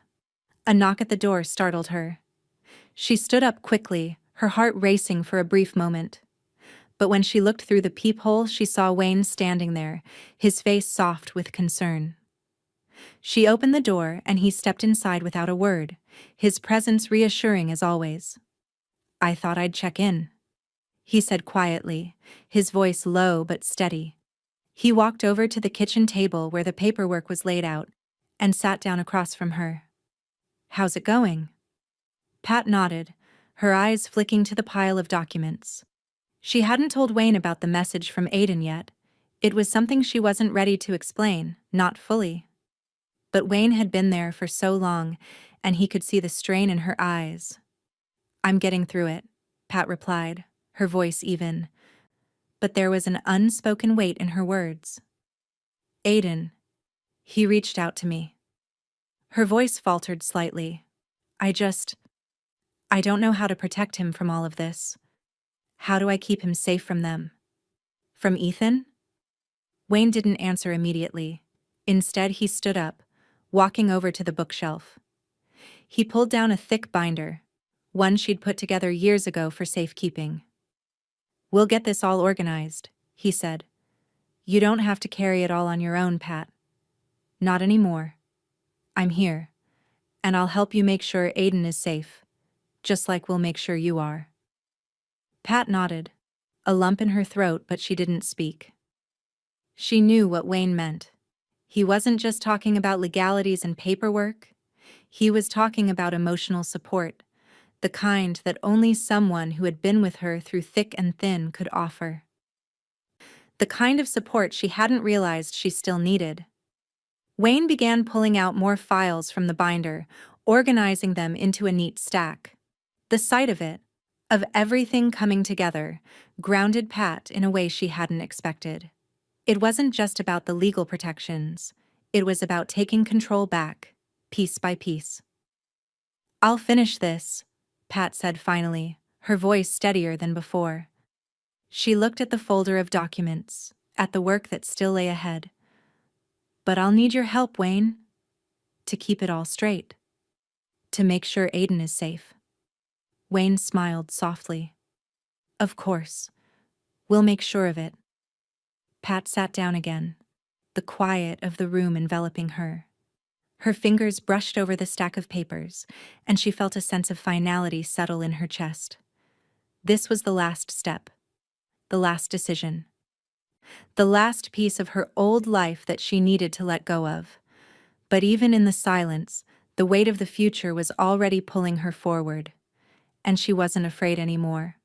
A knock at the door startled her. She stood up quickly, her heart racing for a brief moment. But when she looked through the peephole, she saw Wayne standing there, his face soft with concern. She opened the door and he stepped inside without a word, his presence reassuring as always. "I thought I'd check in," he said quietly, his voice low but steady. He walked over to the kitchen table where the paperwork was laid out and sat down across from her. "How's it going?" Pat nodded, her eyes flicking to the pile of documents. She hadn't told Wayne about the message from Aiden yet. It was something she wasn't ready to explain, not fully. But Wayne had been there for so long, and he could see the strain in her eyes. "I'm getting through it," Pat replied, her voice even. But there was an unspoken weight in her words. "Aiden, he reached out to me." Her voice faltered slightly. I don't know how to protect him from all of this. How do I keep him safe from them? From Ethan?" Wayne didn't answer immediately. Instead, he stood up, walking over to the bookshelf. He pulled down a thick binder, one she'd put together years ago for safekeeping. "We'll get this all organized," he said. "You don't have to carry it all on your own, Pat. Not anymore. I'm here, and I'll help you make sure Aiden is safe, just like we'll make sure you are." Pat nodded, a lump in her throat, but she didn't speak. She knew what Wayne meant. He wasn't just talking about legalities and paperwork. He was talking about emotional support, the kind that only someone who had been with her through thick and thin could offer. The kind of support she hadn't realized she still needed. Wayne began pulling out more files from the binder, organizing them into a neat stack. The sight of everything coming together, grounded Pat in a way she hadn't expected. It wasn't just about the legal protections. It was about taking control back, piece by piece. "I'll finish this," Pat said finally, her voice steadier than before. She looked at the folder of documents, at the work that still lay ahead. "But I'll need your help, Wayne, to keep it all straight. To make sure Aiden is safe." Wayne smiled softly. "Of course. We'll make sure of it." Pat sat down again, the quiet of the room enveloping her. Her fingers brushed over the stack of papers, and she felt a sense of finality settle in her chest. This was the last step, the last decision, the last piece of her old life that she needed to let go of. But even in the silence, the weight of the future was already pulling her forward, and she wasn't afraid anymore.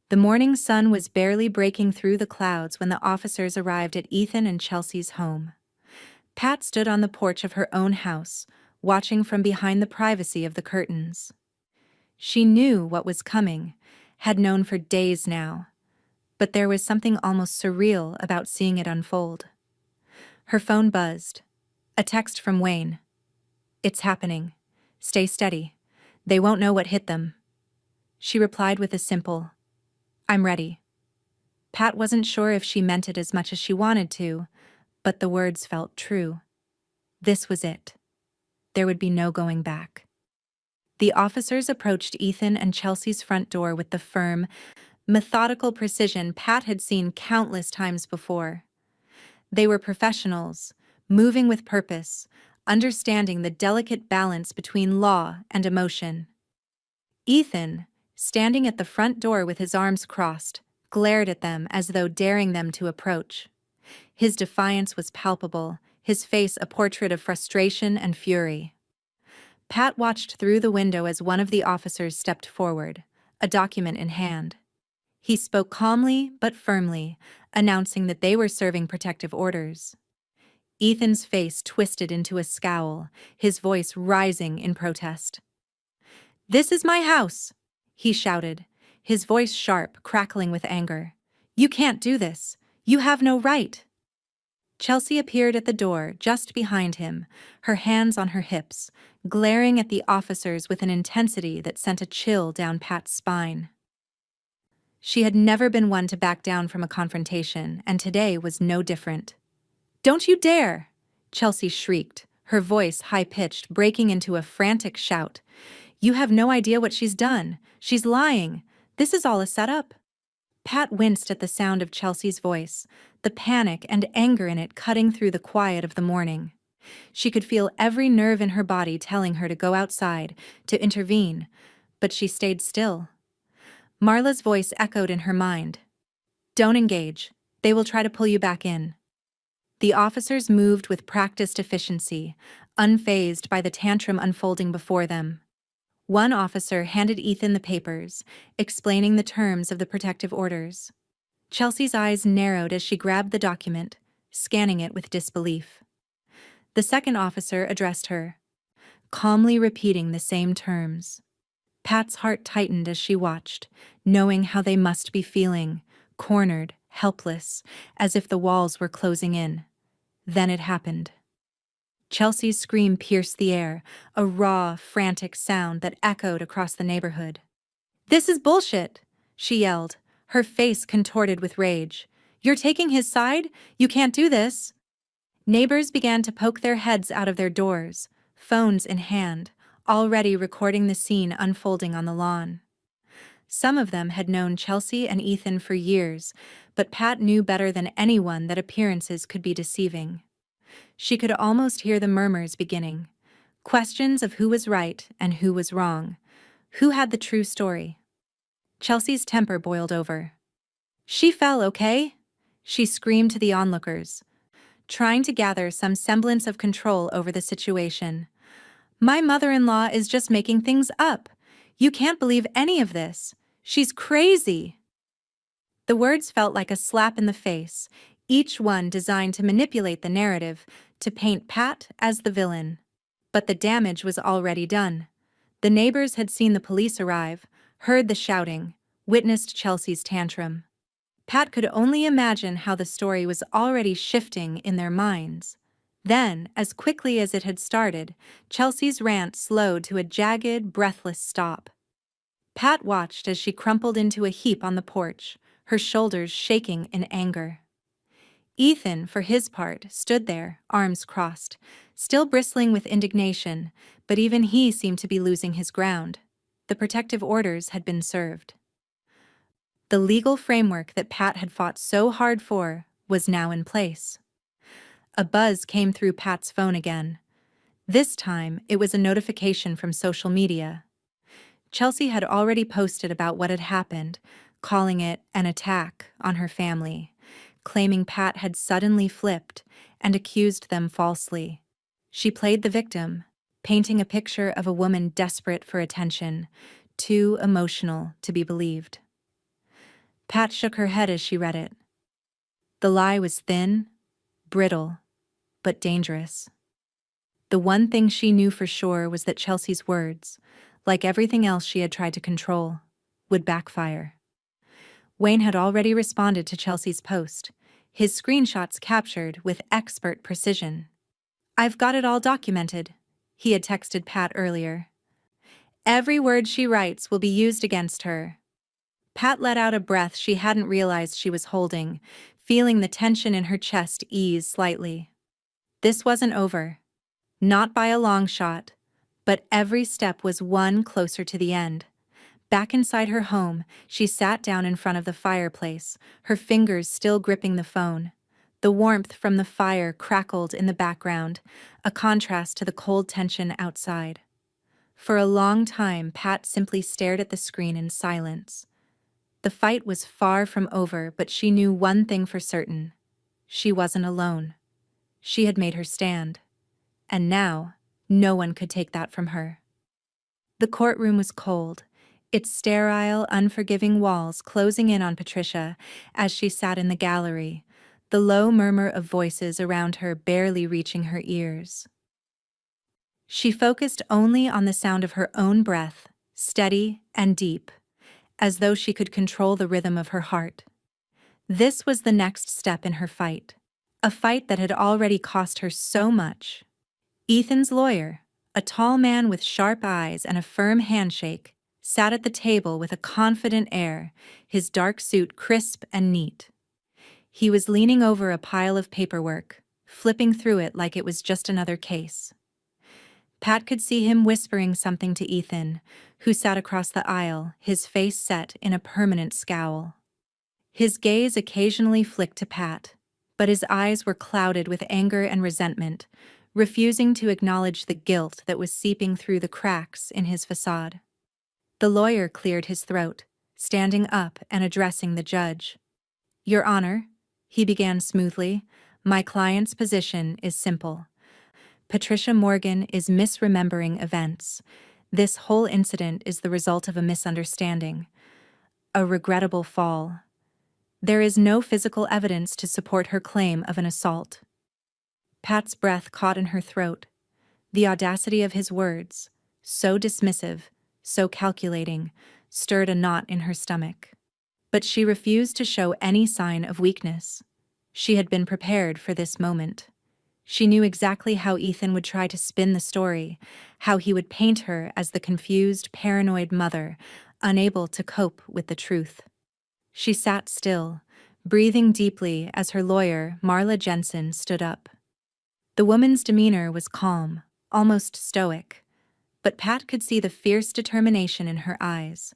The morning sun was barely breaking through the clouds when the officers arrived at Ethan and Chelsea's home. Pat stood on the porch of her own house, watching from behind the privacy of the curtains. She knew what was coming, had known for days now, but there was something almost surreal about seeing it unfold. Her phone buzzed. A text from Wayne. "It's happening. Stay steady. They won't know what hit them." She replied with a simple, "I'm ready." Pat wasn't sure if she meant it as much as she wanted to, but the words felt true. This was it. There would be no going back. The officers approached Ethan and Chelsea's front door with the firm, methodical precision Pat had seen countless times before. They were professionals, moving with purpose, understanding the delicate balance between law and emotion. Ethan, standing at the front door with his arms crossed, glared at them as though daring them to approach. His defiance was palpable, his face a portrait of frustration and fury. Pat watched through the window as one of the officers stepped forward, a document in hand. He spoke calmly but firmly, announcing that they were serving protective orders. Ethan's face twisted into a scowl, his voice rising in protest. "This is my house," he shouted, his voice sharp, crackling with anger. "You can't do this. You have no right." Chelsea appeared at the door just behind him, her hands on her hips, glaring at the officers with an intensity that sent a chill down Pat's spine. She had never been one to back down from a confrontation, and today was no different. "Don't you dare!" Chelsea shrieked, her voice high-pitched, breaking into a frantic shout. "You have no idea what she's done. She's lying. This is all a setup." Pat winced at the sound of Chelsea's voice, the panic and anger in it cutting through the quiet of the morning. She could feel every nerve in her body telling her to go outside, to intervene, but she stayed still. Marla's voice echoed in her mind. "Don't engage. They will try to pull you back in." The officers moved with practiced efficiency, unfazed by the tantrum unfolding before them. One officer handed Ethan the papers, explaining the terms of the protective orders. Chelsea's eyes narrowed as she grabbed the document, scanning it with disbelief. The second officer addressed her, calmly repeating the same terms. Pat's heart tightened as she watched, knowing how they must be feeling, cornered, helpless, as if the walls were closing in. Then it happened. Chelsea's scream pierced the air, a raw, frantic sound that echoed across the neighborhood. "This is bullshit!" she yelled, her face contorted with rage. "You're taking his side? You can't do this!" Neighbors began to poke their heads out of their doors, phones in hand, already recording the scene unfolding on the lawn. Some of them had known Chelsea and Ethan for years, but Pat knew better than anyone that appearances could be deceiving. She could almost hear the murmurs beginning, questions of who was right and who was wrong, who had the true story. Chelsea's temper boiled over. "She fell, okay?" she screamed to the onlookers, trying to gather some semblance of control over the situation. My mother-in-law is just making things up. You can't believe any of this. She's crazy." The words felt like a slap in the face, each one designed to manipulate the narrative, to paint Pat as the villain. But the damage was already done. The neighbors had seen the police arrive, heard the shouting, witnessed Chelsea's tantrum. Pat could only imagine how the story was already shifting in their minds. Then, as quickly as it had started, Chelsea's rant slowed to a jagged, breathless stop. Pat watched as she crumpled into a heap on the porch, her shoulders shaking in anger. Ethan, for his part, stood there, arms crossed, still bristling with indignation, but even he seemed to be losing his ground. The protective orders had been served. The legal framework that Pat had fought so hard for was now in place. A buzz came through Pat's phone again. This time, it was a notification from social media. Chelsea had already posted about what had happened, calling it an attack on her family, claiming Pat had suddenly flipped and accused them falsely. She played the victim, painting a picture of a woman desperate for attention, too emotional to be believed. Pat shook her head as she read it. The lie was thin, brittle, but dangerous. The one thing she knew for sure was that Chelsea's words, like everything else she had tried to control, would backfire. Wayne had already responded to Chelsea's post, his screenshots captured with expert precision. "I've got it all documented," he had texted Pat earlier. "Every word she writes will be used against her." Pat let out a breath she hadn't realized she was holding, feeling the tension in her chest ease slightly. This wasn't over. Not by a long shot, but every step was one closer to the end. Back inside her home, she sat down in front of the fireplace, her fingers still gripping the phone. The warmth from the fire crackled in the background, a contrast to the cold tension outside. For a long time, Pat simply stared at the screen in silence. The fight was far from over, but she knew one thing for certain. She wasn't alone. She had made her stand. And now, no one could take that from her. The courtroom was cold, its sterile, unforgiving walls closing in on Patricia as she sat in the gallery, the low murmur of voices around her barely reaching her ears. She focused only on the sound of her own breath, steady and deep, as though she could control the rhythm of her heart. This was the next step in her fight, a fight that had already cost her so much. Ethan's lawyer, a tall man with sharp eyes and a firm handshake, sat at the table with a confident air, his dark suit crisp and neat. He was leaning over a pile of paperwork, flipping through it like it was just another case. Pat could see him whispering something to Ethan, who sat across the aisle, his face set in a permanent scowl. His gaze occasionally flicked to Pat, but his eyes were clouded with anger and resentment, refusing to acknowledge the guilt that was seeping through the cracks in his facade. The lawyer cleared his throat, standing up and addressing the judge. "Your Honor," he began smoothly, "my client's position is simple. Patricia Morgan is misremembering events. This whole incident is the result of a misunderstanding, a regrettable fall. There is no physical evidence to support her claim of an assault." Pat's breath caught in her throat. The audacity of his words, so dismissive, so calculating, stirred a knot in her stomach. But she refused to show any sign of weakness. She had been prepared for this moment. She knew exactly how Ethan would try to spin the story, how he would paint her as the confused, paranoid mother, unable to cope with the truth. She sat still, breathing deeply as her lawyer, Marla Jensen, stood up. The woman's demeanor was calm, almost stoic, but Pat could see the fierce determination in her eyes.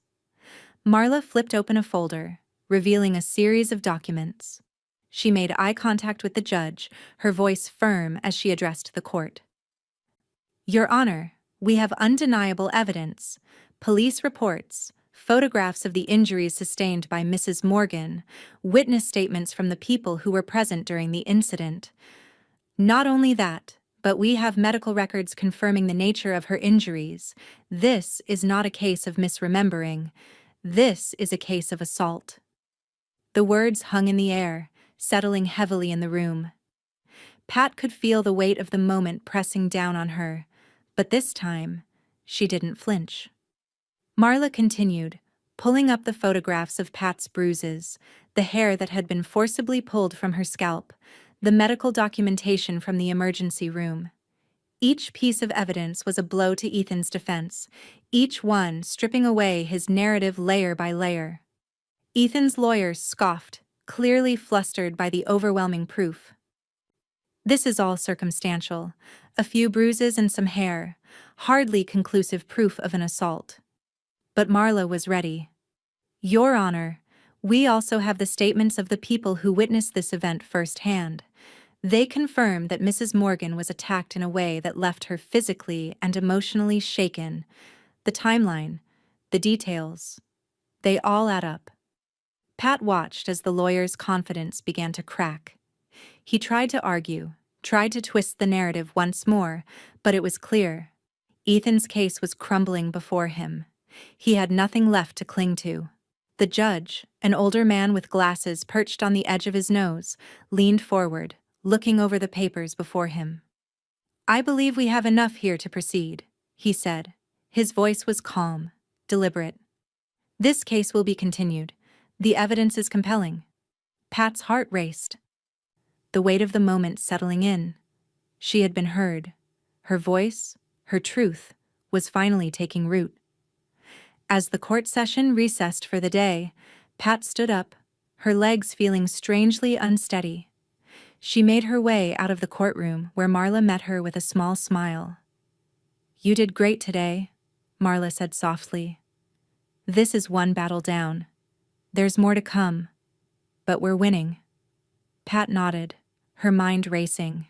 Marla flipped open a folder, revealing a series of documents. She made eye contact with the judge, her voice firm as she addressed the court. "Your Honor, we have undeniable evidence, police reports, photographs of the injuries sustained by Mrs. Morgan, witness statements from the people who were present during the incident. Not only that, but we have medical records confirming the nature of her injuries. This is not a case of misremembering. This is a case of assault." The words hung in the air, settling heavily in the room. Pat could feel the weight of the moment pressing down on her, but this time, she didn't flinch. Marla continued, pulling up the photographs of Pat's bruises, the hair that had been forcibly pulled from her scalp, the medical documentation from the emergency room. Each piece of evidence was a blow to Ethan's defense, each one stripping away his narrative layer by layer. Ethan's lawyers scoffed, clearly flustered by the overwhelming proof. "This is all circumstantial, a few bruises and some hair, hardly conclusive proof of an assault." But Marla was ready. "Your Honor, we also have the statements of the people who witnessed this event firsthand. They confirm that Mrs. Morgan was attacked in a way that left her physically and emotionally shaken. The timeline, the details, they all add up." Pat watched as the lawyer's confidence began to crack. He tried to argue, tried to twist the narrative once more, but it was clear. Ethan's case was crumbling before him. He had nothing left to cling to. The judge, an older man with glasses perched on the edge of his nose, leaned forward, looking over the papers before him. "I believe we have enough here to proceed," he said. His voice was calm, deliberate. "This case will be continued. The evidence is compelling." Pat's heart raced. The weight of the moment settling in. She had been heard. Her voice, her truth, was finally taking root. As the court session recessed for the day, Pat stood up, her legs feeling strangely unsteady. She made her way out of the courtroom, where Marla met her with a small smile. "You did great today," Marla said softly. "This is one battle down. There's more to come, but we're winning." Pat nodded, her mind racing.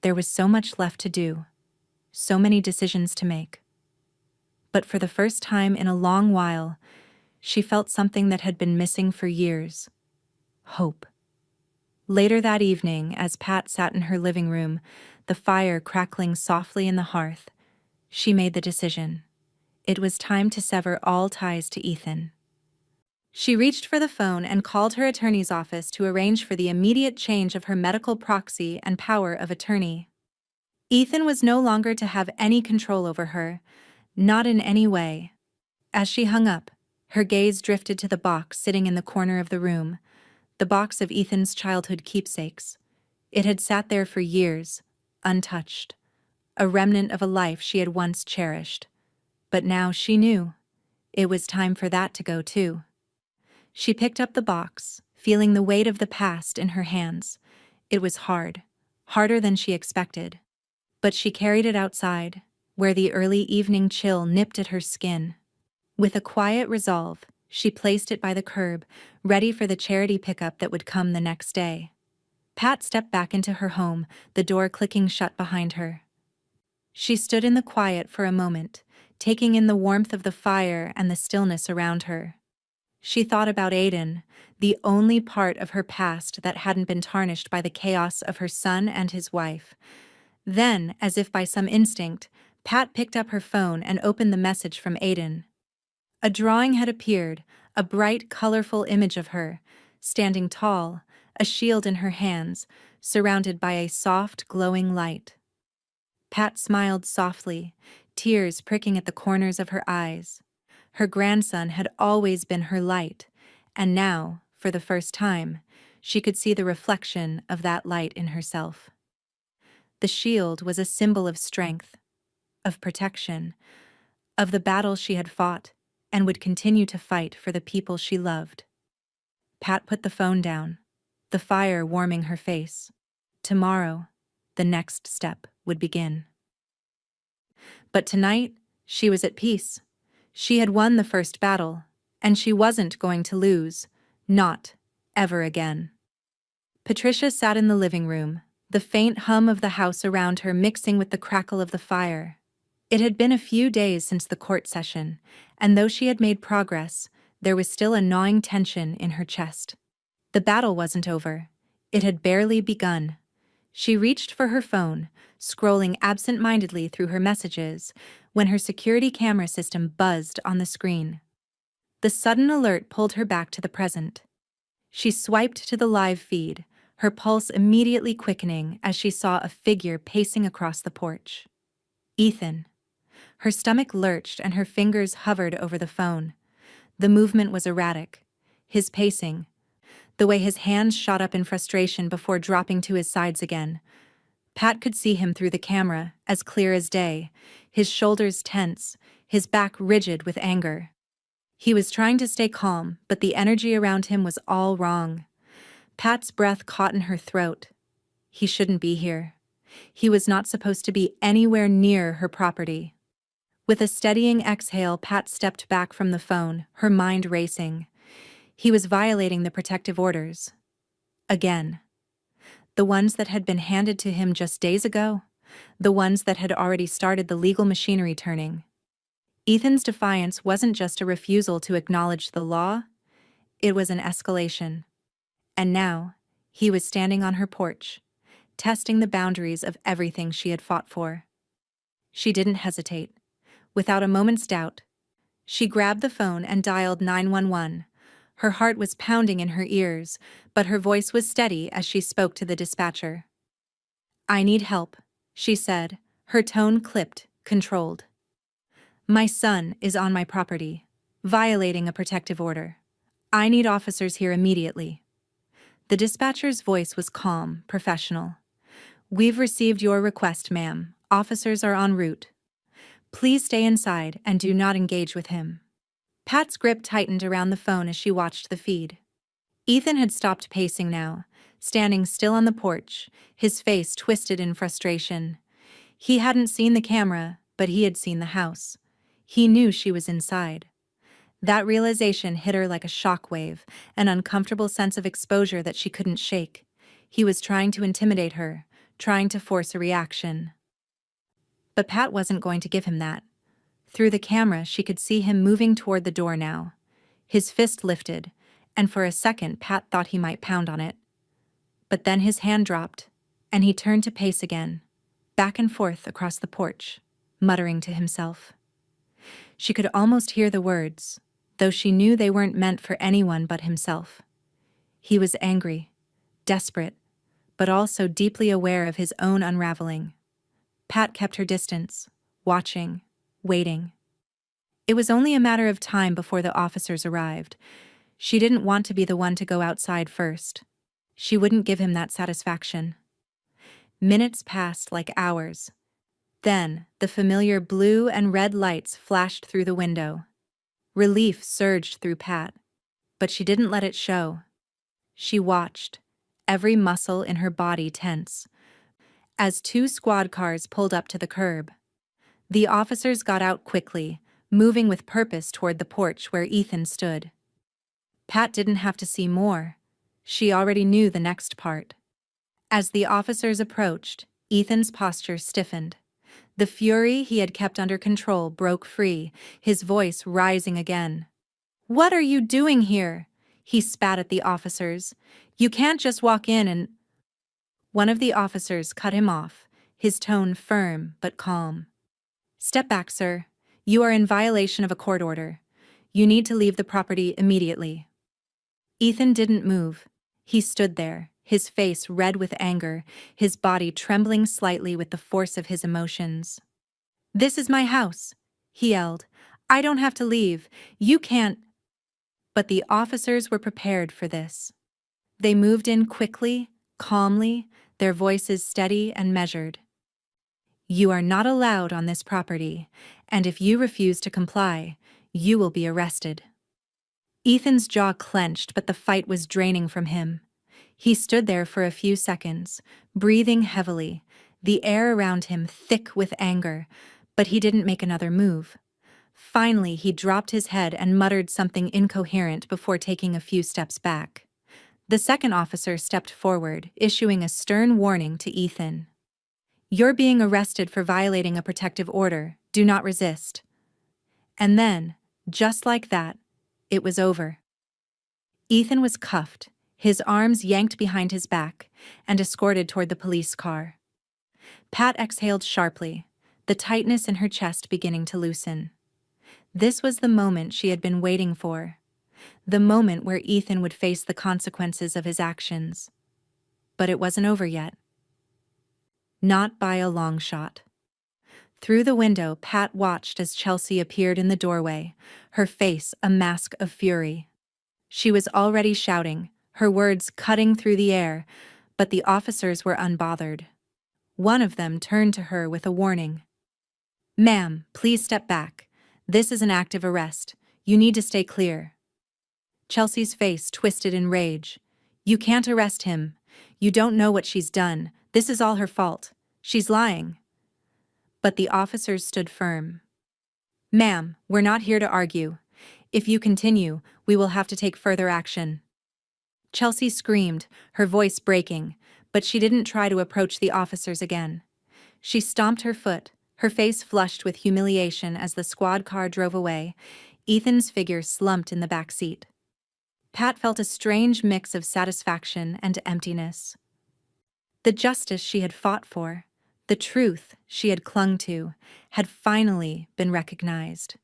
There was so much left to do, so many decisions to make. But for the first time in a long while, she felt something that had been missing for years: hope. Later that evening, as Pat sat in her living room, the fire crackling softly in the hearth, she made the decision. It was time to sever all ties to Ethan. She reached for the phone and called her attorney's office to arrange for the immediate change of her medical proxy and power of attorney. Ethan was no longer to have any control over her, not in any way. As she hung up, her gaze drifted to the box sitting in the corner of the room, the box of Ethan's childhood keepsakes. It had sat there for years, untouched, a remnant of a life she had once cherished. But now she knew. It was time for that to go too. She picked up the box, feeling the weight of the past in her hands. It was hard, harder than she expected. But she carried it outside, where the early evening chill nipped at her skin. With a quiet resolve, she placed it by the curb, ready for the charity pickup that would come the next day. Pat stepped back into her home, the door clicking shut behind her. She stood in the quiet for a moment, taking in the warmth of the fire and the stillness around her. She thought about Aiden, the only part of her past that hadn't been tarnished by the chaos of her son and his wife. Then, as if by some instinct, Pat picked up her phone and opened the message from Aiden. A drawing had appeared, a bright, colorful image of her, standing tall, a shield in her hands, surrounded by a soft, glowing light. Pat smiled softly, tears pricking at the corners of her eyes. Her grandson had always been her light, and now, for the first time, she could see the reflection of that light in herself. The shield was a symbol of strength, of protection, of the battle she had fought and would continue to fight for the people she loved. Pat put the phone down, the fire warming her face. Tomorrow, the next step would begin. But tonight, she was at peace. She had won the first battle, and she wasn't going to lose, not ever again. Patricia sat in the living room, the faint hum of the house around her mixing with the crackle of the fire. It had been a few days since the court session, and though she had made progress, there was still a gnawing tension in her chest. The battle wasn't over. It had barely begun. She reached for her phone, scrolling absent-mindedly through her messages, when her security camera system buzzed on the screen. The sudden alert pulled her back to the present. She swiped to the live feed, her pulse immediately quickening as she saw a figure pacing across the porch. Ethan. Her stomach lurched and her fingers hovered over the phone. The movement was erratic. His pacing, the way his hands shot up in frustration before dropping to his sides again. Pat could see him through the camera, as clear as day, his shoulders tense, his back rigid with anger. He was trying to stay calm, but the energy around him was all wrong. Pat's breath caught in her throat. He shouldn't be here. He was not supposed to be anywhere near her property. With a steadying exhale, Pat stepped back from the phone, her mind racing. He was violating the protective orders. Again. The ones that had been handed to him just days ago. The ones that had already started the legal machinery turning. Ethan's defiance wasn't just a refusal to acknowledge the law, it was an escalation. And now, he was standing on her porch, testing the boundaries of everything she had fought for. She didn't hesitate. Without a moment's doubt, she grabbed the phone and dialed 911. Her heart was pounding in her ears, but her voice was steady as she spoke to the dispatcher. "I need help," she said, her tone clipped, controlled. "My son is on my property, violating a protective order. I need officers here immediately." The dispatcher's voice was calm, professional. "We've received your request, ma'am. Officers are en route. Please stay inside and do not engage with him." Pat's grip tightened around the phone as she watched the feed. Ethan had stopped pacing now, standing still on the porch, his face twisted in frustration. He hadn't seen the camera, but he had seen the house. He knew she was inside. That realization hit her like a shockwave, an uncomfortable sense of exposure that she couldn't shake. He was trying to intimidate her, trying to force a reaction. But Pat wasn't going to give him that. Through the camera, she could see him moving toward the door now. His fist lifted, and for a second Pat thought he might pound on it. But then his hand dropped, and he turned to pace again, back and forth across the porch, muttering to himself. She could almost hear the words, though she knew they weren't meant for anyone but himself. He was angry, desperate, but also deeply aware of his own unraveling. Pat kept her distance, watching, waiting. It was only a matter of time before the officers arrived. She didn't want to be the one to go outside first. She wouldn't give him that satisfaction. Minutes passed like hours. Then, the familiar blue and red lights flashed through the window. Relief surged through Pat, but she didn't let it show. She watched, every muscle in her body tense, as 2 squad cars pulled up to the curb. The officers got out quickly, moving with purpose toward the porch where Ethan stood. Pat didn't have to see more. She already knew the next part. As the officers approached, Ethan's posture stiffened. The fury he had kept under control broke free, his voice rising again. "What are you doing here?" He spat at the officers. "You can't just walk in and—" One of the officers cut him off, his tone firm but calm. "Step back, sir. You are in violation of a court order. You need to leave the property immediately." Ethan didn't move. He stood there, his face red with anger, his body trembling slightly with the force of his emotions. "This is my house," he yelled. "I don't have to leave. You can't—" But the officers were prepared for this. They moved in quickly, calmly, their voices steady and measured. "You are not allowed on this property, and if you refuse to comply, you will be arrested." Ethan's jaw clenched, but the fight was draining from him. He stood there for a few seconds, breathing heavily, the air around him thick with anger, but he didn't make another move. Finally, he dropped his head and muttered something incoherent before taking a few steps back. The second officer stepped forward, issuing a stern warning to Ethan. "You're being arrested for violating a protective order. Do not resist." And then, just like that, it was over. Ethan was cuffed, his arms yanked behind his back and escorted toward the police car. Pat exhaled sharply, the tightness in her chest beginning to loosen. This was the moment she had been waiting for. The moment where Ethan would face the consequences of his actions. But it wasn't over yet. Not by a long shot. Through the window, Pat watched as Chelsea appeared in the doorway, her face a mask of fury. She was already shouting, her words cutting through the air, but the officers were unbothered. One of them turned to her with a warning. "Ma'am, please step back. This is an active arrest. You need to stay clear." Chelsea's face twisted in rage. "You can't arrest him. You don't know what she's done. This is all her fault. She's lying." But the officers stood firm. "Ma'am, we're not here to argue. If you continue, we will have to take further action." Chelsea screamed, her voice breaking, but she didn't try to approach the officers again. She stomped her foot, her face flushed with humiliation as the squad car drove away, Ethan's figure slumped in the back seat. Pat felt a strange mix of satisfaction and emptiness. The justice she had fought for, the truth she had clung to, had finally been recognized.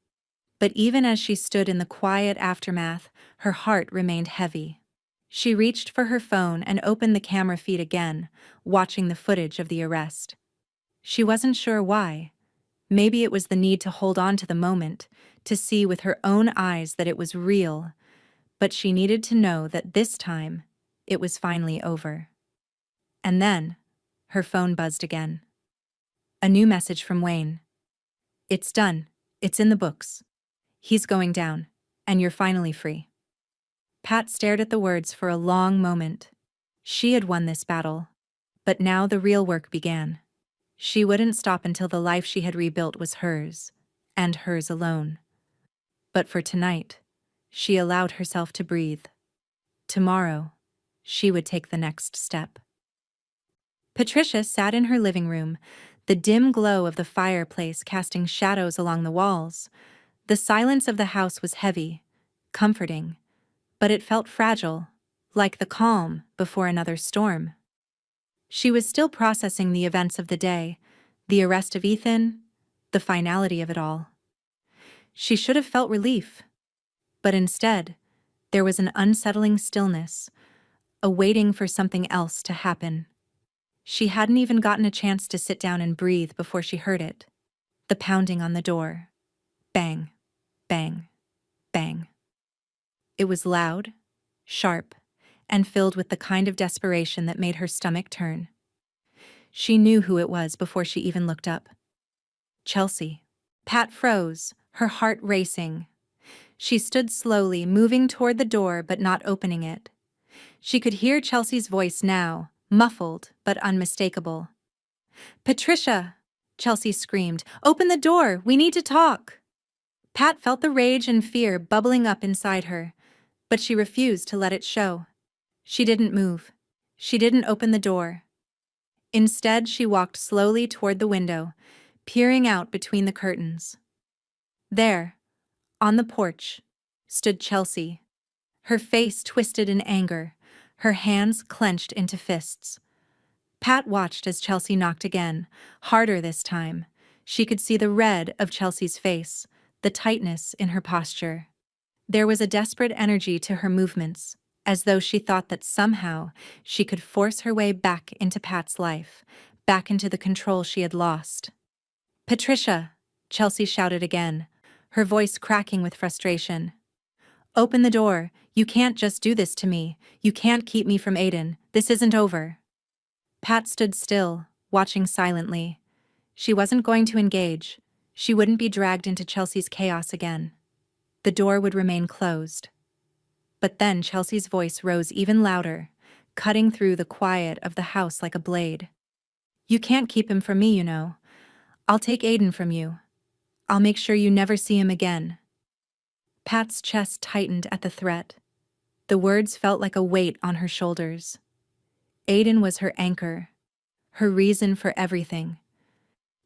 But even as she stood in the quiet aftermath, her heart remained heavy. She reached for her phone and opened the camera feed again, watching the footage of the arrest. She wasn't sure why. Maybe it was the need to hold on to the moment, to see with her own eyes that it was real. But she needed to know that this time, it was finally over. And then, her phone buzzed again. A new message from Wayne. "It's done. It's in the books. He's going down, and you're finally free." Pat stared at the words for a long moment. She had won this battle. But now the real work began. She wouldn't stop until the life she had rebuilt was hers, and hers alone. But for tonight, she allowed herself to breathe. Tomorrow, she would take the next step. Patricia sat in her living room, the dim glow of the fireplace casting shadows along the walls. The silence of the house was heavy, comforting, but it felt fragile, like the calm before another storm. She was still processing the events of the day, the arrest of Ethan, the finality of it all. She should have felt relief, but instead, there was an unsettling stillness, a waiting for something else to happen. She hadn't even gotten a chance to sit down and breathe before she heard it. The pounding on the door. Bang, bang, bang. It was loud, sharp, and filled with the kind of desperation that made her stomach turn. She knew who it was before she even looked up. Chelsea. Pat froze, her heart racing. She stood slowly, moving toward the door but not opening it. She could hear Chelsea's voice now, muffled but unmistakable. "Patricia!" Chelsea screamed. "Open the door! We need to talk!" Pat felt the rage and fear bubbling up inside her, but she refused to let it show. She didn't move. She didn't open the door. Instead, she walked slowly toward the window, peering out between the curtains. There, on the porch, stood Chelsea, her face twisted in anger, her hands clenched into fists. Pat watched as Chelsea knocked again, harder this time. She could see the red of Chelsea's face, the tightness in her posture. There was a desperate energy to her movements, as though she thought that somehow she could force her way back into Pat's life, back into the control she had lost. "Patricia!" Chelsea shouted again, her voice cracking with frustration. "Open the door. You can't just do this to me. You can't keep me from Aiden. This isn't over." Pat stood still, watching silently. She wasn't going to engage. She wouldn't be dragged into Chelsea's chaos again. The door would remain closed. But then Chelsea's voice rose even louder, cutting through the quiet of the house like a blade. "You can't keep him from me, you know. I'll take Aiden from you. I'll make sure you never see him again." Pat's chest tightened at the threat. The words felt like a weight on her shoulders. Aiden was her anchor, her reason for everything.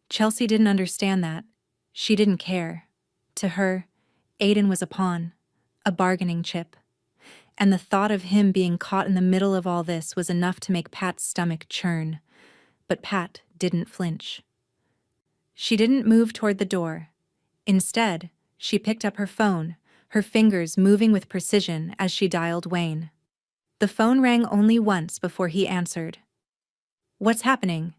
Chelsea didn't understand that. She didn't care. To her, Aiden was a pawn, a bargaining chip. and the thought of him being caught in the middle of all this was enough to make Pat's stomach churn. But Pat didn't flinch. She didn't move toward the door. Instead, she picked up her phone, her fingers moving with precision as she dialed Wayne. The phone rang only once before he answered. "What's happening?"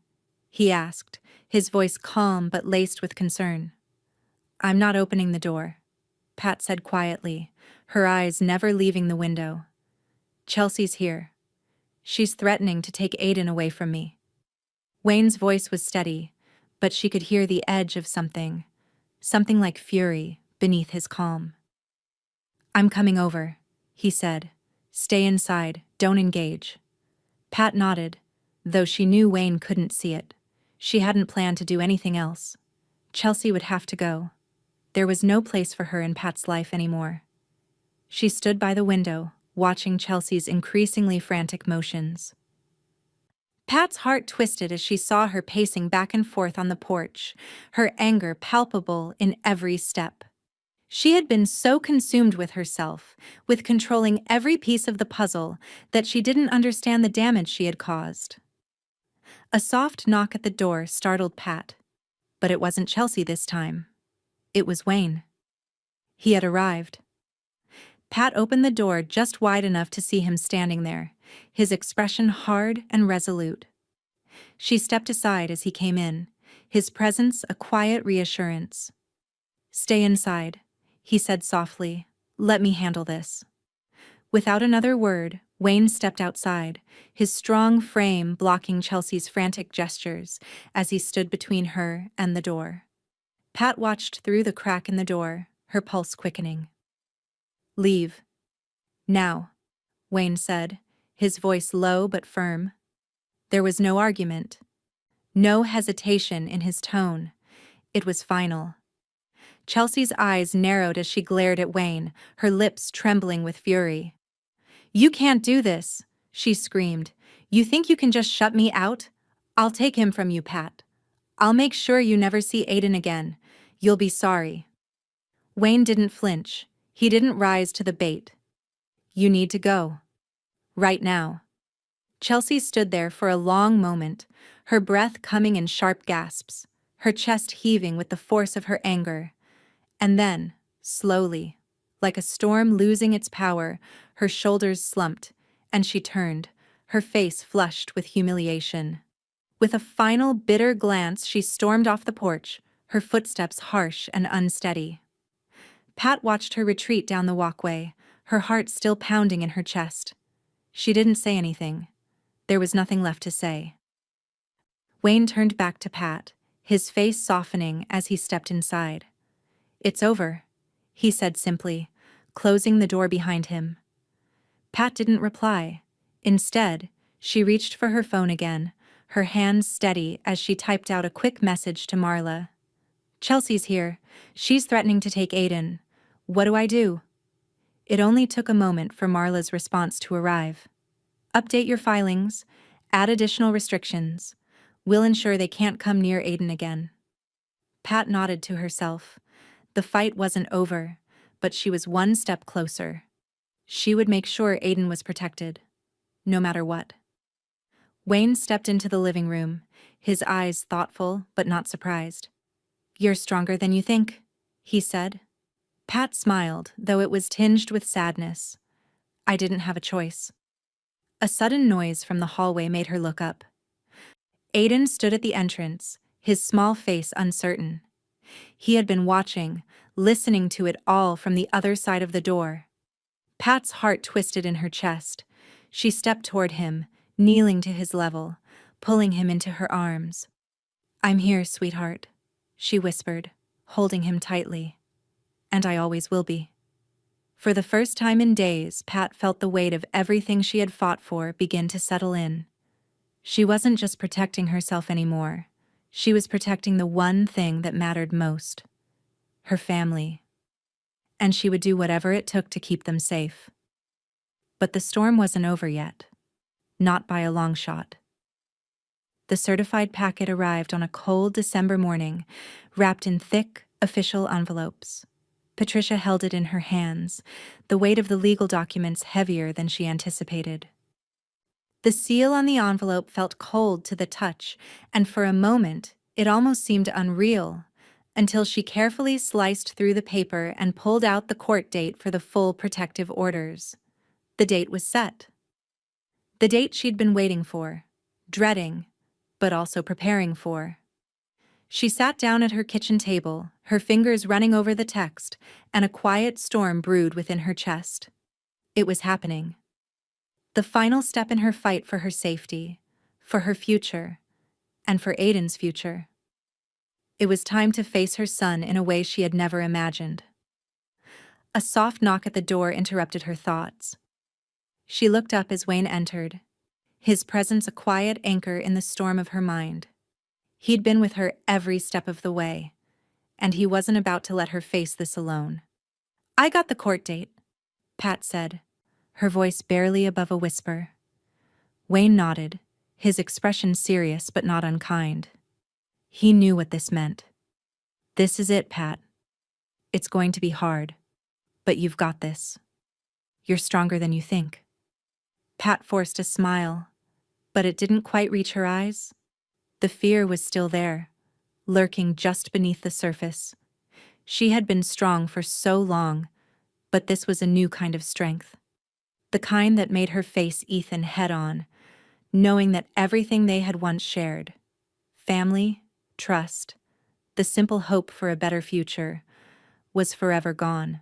he asked, his voice calm but laced with concern. "I'm not opening the door," Pat said quietly, her eyes never leaving the window. "Chelsea's here. She's threatening to take Aiden away from me." Wayne's voice was steady, but she could hear the edge of something like fury, beneath his calm. "I'm coming over," he said. "Stay inside, don't engage." Pat nodded, though she knew Wayne couldn't see it. She hadn't planned to do anything else. Chelsea would have to go. There was no place for her in Pat's life anymore. She stood by the window, watching Chelsea's increasingly frantic motions. Pat's heart twisted as she saw her pacing back and forth on the porch, her anger palpable in every step. She had been so consumed with herself, with controlling every piece of the puzzle, that she didn't understand the damage she had caused. A soft knock at the door startled Pat. But it wasn't Chelsea this time. It was Wayne. He had arrived. Pat opened the door just wide enough to see him standing there, his expression hard and resolute. She stepped aside as he came in, his presence a quiet reassurance. "Stay inside," he said softly. "Let me handle this." Without another word, Wayne stepped outside, his strong frame blocking Chelsea's frantic gestures as he stood between her and the door. Pat watched through the crack in the door, her pulse quickening. "Leave. Now," Wayne said, his voice low but firm. There was no argument, no hesitation in his tone. It was final. Chelsea's eyes narrowed as she glared at Wayne, her lips trembling with fury. "You can't do this," she screamed. "You think you can just shut me out? I'll take him from you, Pat. I'll make sure you never see Aiden again. You'll be sorry." Wayne didn't flinch. He didn't rise to the bait. "You need to go. Right now." Chelsea stood there for a long moment, her breath coming in sharp gasps, her chest heaving with the force of her anger. And then, slowly, like a storm losing its power, her shoulders slumped, and she turned, her face flushed with humiliation. With a final bitter glance, she stormed off the porch, her footsteps harsh and unsteady. Pat watched her retreat down the walkway, her heart still pounding in her chest. She didn't say anything. There was nothing left to say. Wayne turned back to Pat, his face softening as he stepped inside. "It's over," he said simply, closing the door behind him. Pat didn't reply. Instead, she reached for her phone again, her hands steady as she typed out a quick message to Marla. "Chelsea's here. She's threatening to take Aiden. What do I do?" It only took a moment for Marla's response to arrive. "Update your filings. Add additional restrictions. We'll ensure they can't come near Aiden again." Pat nodded to herself. The fight wasn't over, but she was one step closer. She would make sure Aiden was protected, no matter what. Wayne stepped into the living room, his eyes thoughtful but not surprised. "You're stronger than you think," he said. Pat smiled, though it was tinged with sadness. "I didn't have a choice." A sudden noise from the hallway made her look up. Aiden stood at the entrance, his small face uncertain. He had been watching, listening to it all from the other side of the door. Pat's heart twisted in her chest. She stepped toward him, kneeling to his level, pulling him into her arms. "I'm here, sweetheart," she whispered, holding him tightly. "And I always will be." For the first time in days, Pat felt the weight of everything she had fought for begin to settle in. She wasn't just protecting herself anymore. She was protecting the one thing that mattered most: her family. And she would do whatever it took to keep them safe. But the storm wasn't over yet. Not by a long shot. The certified packet arrived on a cold December morning, wrapped in thick, official envelopes. Patricia held it in her hands, the weight of the legal documents heavier than she anticipated. The seal on the envelope felt cold to the touch, and for a moment, it almost seemed unreal, until she carefully sliced through the paper and pulled out the court date for the full protective orders. The date was set. The date she'd been waiting for, dreading, but also preparing for. She sat down at her kitchen table, her fingers running over the text, and a quiet storm brewed within her chest. It was happening. The final step in her fight for her safety, for her future, and for Aiden's future. It was time to face her son in a way she had never imagined. A soft knock at the door interrupted her thoughts. She looked up as Wayne entered, his presence a quiet anchor in the storm of her mind. He'd been with her every step of the way, and he wasn't about to let her face this alone. "I got the court date," Pat said, her voice barely above a whisper. Wayne nodded, his expression serious but not unkind. He knew what this meant. "This is it, Pat. It's going to be hard, but you've got this. You're stronger than you think." Pat forced a smile, but it didn't quite reach her eyes. The fear was still there, lurking just beneath the surface. She had been strong for so long, but this was a new kind of strength. The kind that made her face Ethan head-on, knowing that everything they had once shared, family, trust, the simple hope for a better future, was forever gone.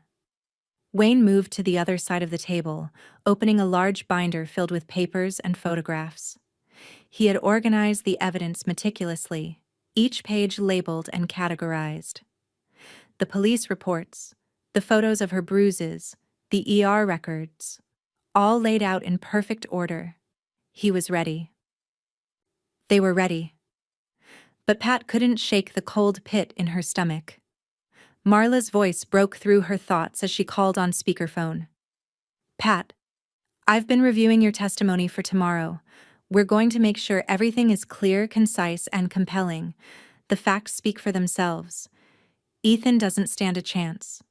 Wayne moved to the other side of the table, opening a large binder filled with papers and photographs. He had organized the evidence meticulously, each page labeled and categorized. The police reports, the photos of her bruises, the ER records, all laid out in perfect order. He was ready. They were ready. But Pat couldn't shake the cold pit in her stomach. Marla's voice broke through her thoughts as she called on speakerphone. "Pat, I've been reviewing your testimony for tomorrow. We're going to make sure everything is clear, concise, and compelling. The facts speak for themselves. Ethan doesn't stand a chance.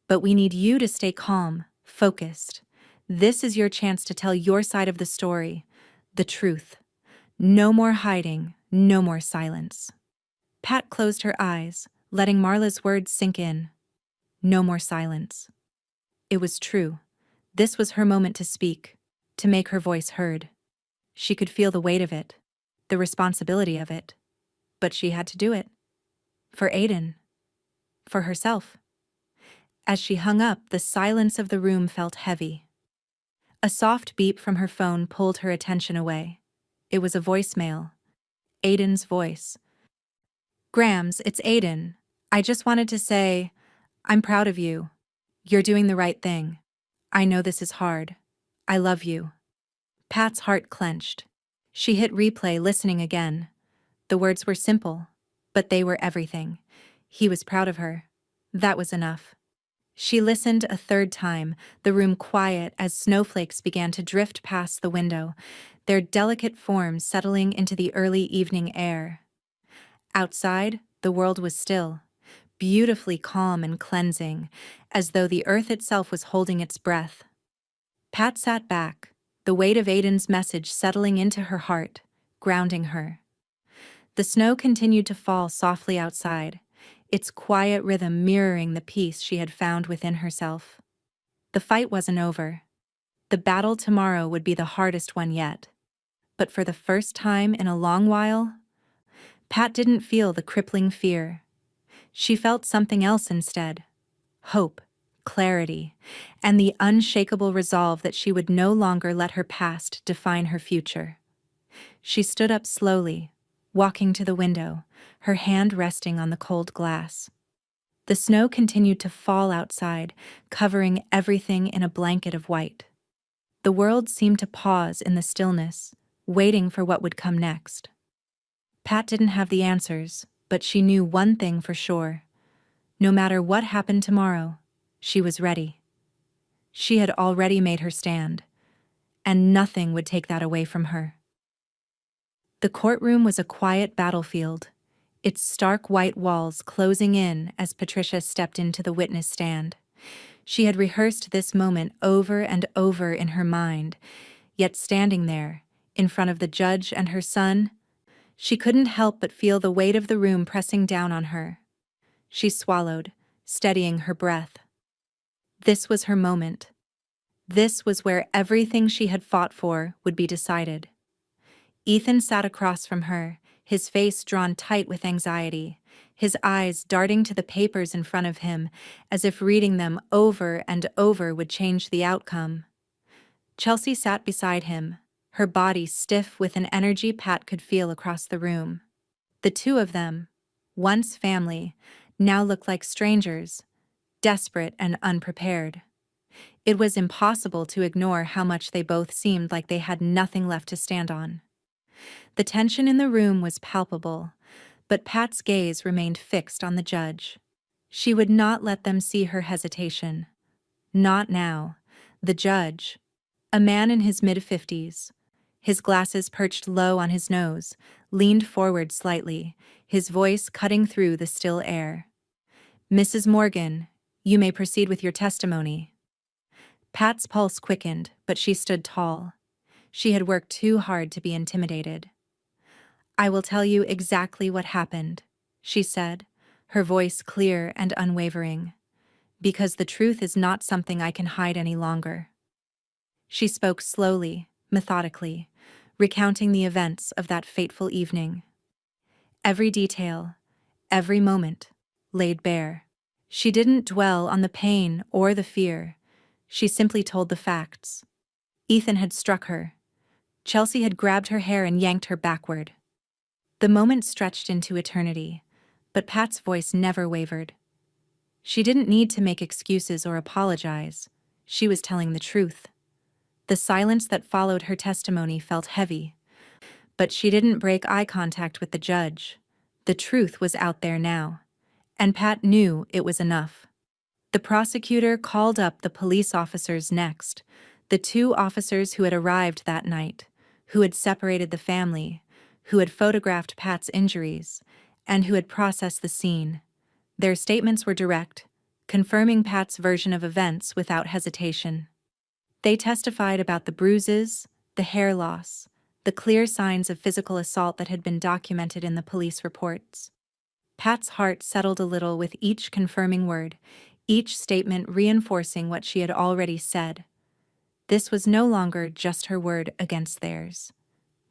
But we need you to stay calm, focused. This is your chance to tell your side of the story, the truth. No more hiding, no more silence." Pat closed her eyes, letting Marla's words sink in. No more silence. It was true. This was her moment to speak, to make her voice heard. She could feel the weight of it, the responsibility of it. But she had to do it. For Aiden. For herself. As she hung up, the silence of the room felt heavy. A soft beep from her phone pulled her attention away. It was a voicemail. Aiden's voice. "Grams, it's Aiden. I just wanted to say, I'm proud of you. You're doing the right thing. I know this is hard. I love you." Pat's heart clenched. She hit replay, listening again. The words were simple, but they were everything. He was proud of her. That was enough. She listened a third time, the room quiet as snowflakes began to drift past the window, their delicate forms settling into the early evening air. Outside, the world was still, beautifully calm and cleansing, as though the earth itself was holding its breath. Pat sat back, the weight of Aiden's message settling into her heart, grounding her. The snow continued to fall softly outside, its quiet rhythm mirroring the peace she had found within herself. The fight wasn't over. The battle tomorrow would be the hardest one yet. But for the first time in a long while, Pat didn't feel the crippling fear. She felt something else instead. Hope, clarity, and the unshakable resolve that she would no longer let her past define her future. She stood up slowly, walking to the window, her hand resting on the cold glass. The snow continued to fall outside, covering everything in a blanket of white. The world seemed to pause in the stillness, waiting for what would come next. Pat didn't have the answers, but she knew one thing for sure. No matter what happened tomorrow, she was ready. She had already made her stand, and nothing would take that away from her. The courtroom was a quiet battlefield, its stark white walls closing in as Patricia stepped into the witness stand. She had rehearsed this moment over and over in her mind, yet standing there, in front of the judge and her son, she couldn't help but feel the weight of the room pressing down on her. She swallowed, steadying her breath. This was her moment. This was where everything she had fought for would be decided. Ethan sat across from her, his face drawn tight with anxiety, his eyes darting to the papers in front of him, as if reading them over and over would change the outcome. Chelsea sat beside him, her body stiff with an energy Pat could feel across the room. The two of them, once family, now looked like strangers, desperate and unprepared. It was impossible to ignore how much they both seemed like they had nothing left to stand on. The tension in the room was palpable, but Pat's gaze remained fixed on the judge. She would not let them see her hesitation. Not now. The judge, a man in his mid-50s, his glasses perched low on his nose, leaned forward slightly, his voice cutting through the still air. "Mrs. Morgan, you may proceed with your testimony." Pat's pulse quickened, but she stood tall. She had worked too hard to be intimidated. "I will tell you exactly what happened," she said, her voice clear and unwavering, "because the truth is not something I can hide any longer." She spoke slowly, methodically, recounting the events of that fateful evening. Every detail, every moment, laid bare. She didn't dwell on the pain or the fear. She simply told the facts. Ethan had struck her. Chelsea had grabbed her hair and yanked her backward. The moment stretched into eternity, but Pat's voice never wavered. She didn't need to make excuses or apologize. She was telling the truth. The silence that followed her testimony felt heavy, but she didn't break eye contact with the judge. The truth was out there now, and Pat knew it was enough. The prosecutor called up the police officers next, the two officers who had arrived that night, who had separated the family, who had photographed Pat's injuries, and who had processed the scene. Their statements were direct, confirming Pat's version of events without hesitation. They testified about the bruises, the hair loss, the clear signs of physical assault that had been documented in the police reports. Pat's heart settled a little with each confirming word, each statement reinforcing what she had already said. This was no longer just her word against theirs.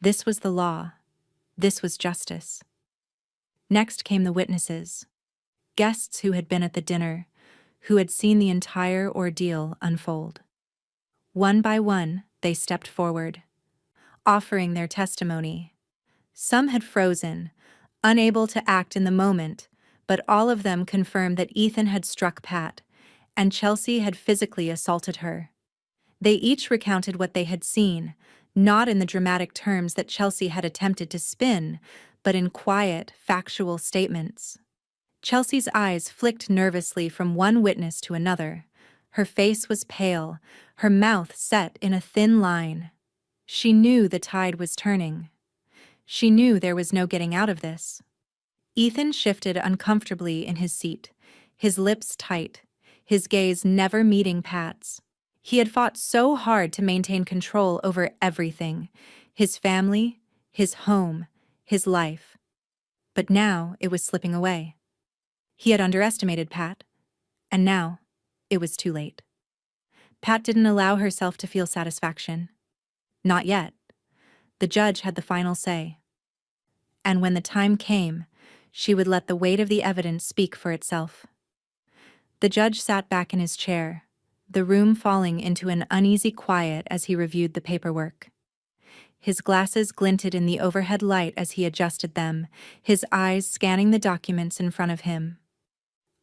This was the law. This was justice. Next came the witnesses. Guests who had been at the dinner, who had seen the entire ordeal unfold. One by one, they stepped forward, offering their testimony. Some had frozen, unable to act in the moment, but all of them confirmed that Ethan had struck Pat, and Chelsea had physically assaulted her. They each recounted what they had seen, not in the dramatic terms that Chelsea had attempted to spin, but in quiet, factual statements. Chelsea's eyes flicked nervously from one witness to another. Her face was pale, her mouth set in a thin line. She knew the tide was turning. She knew there was no getting out of this. Ethan shifted uncomfortably in his seat, his lips tight, his gaze never meeting Pat's. He had fought so hard to maintain control over everything, his family, his home, his life. But now it was slipping away. He had underestimated Pat, and now it was too late. Pat didn't allow herself to feel satisfaction. Not yet. The judge had the final say. And when the time came, she would let the weight of the evidence speak for itself. The judge sat back in his chair, the room falling into an uneasy quiet as he reviewed the paperwork. His glasses glinted in the overhead light as he adjusted them, his eyes scanning the documents in front of him.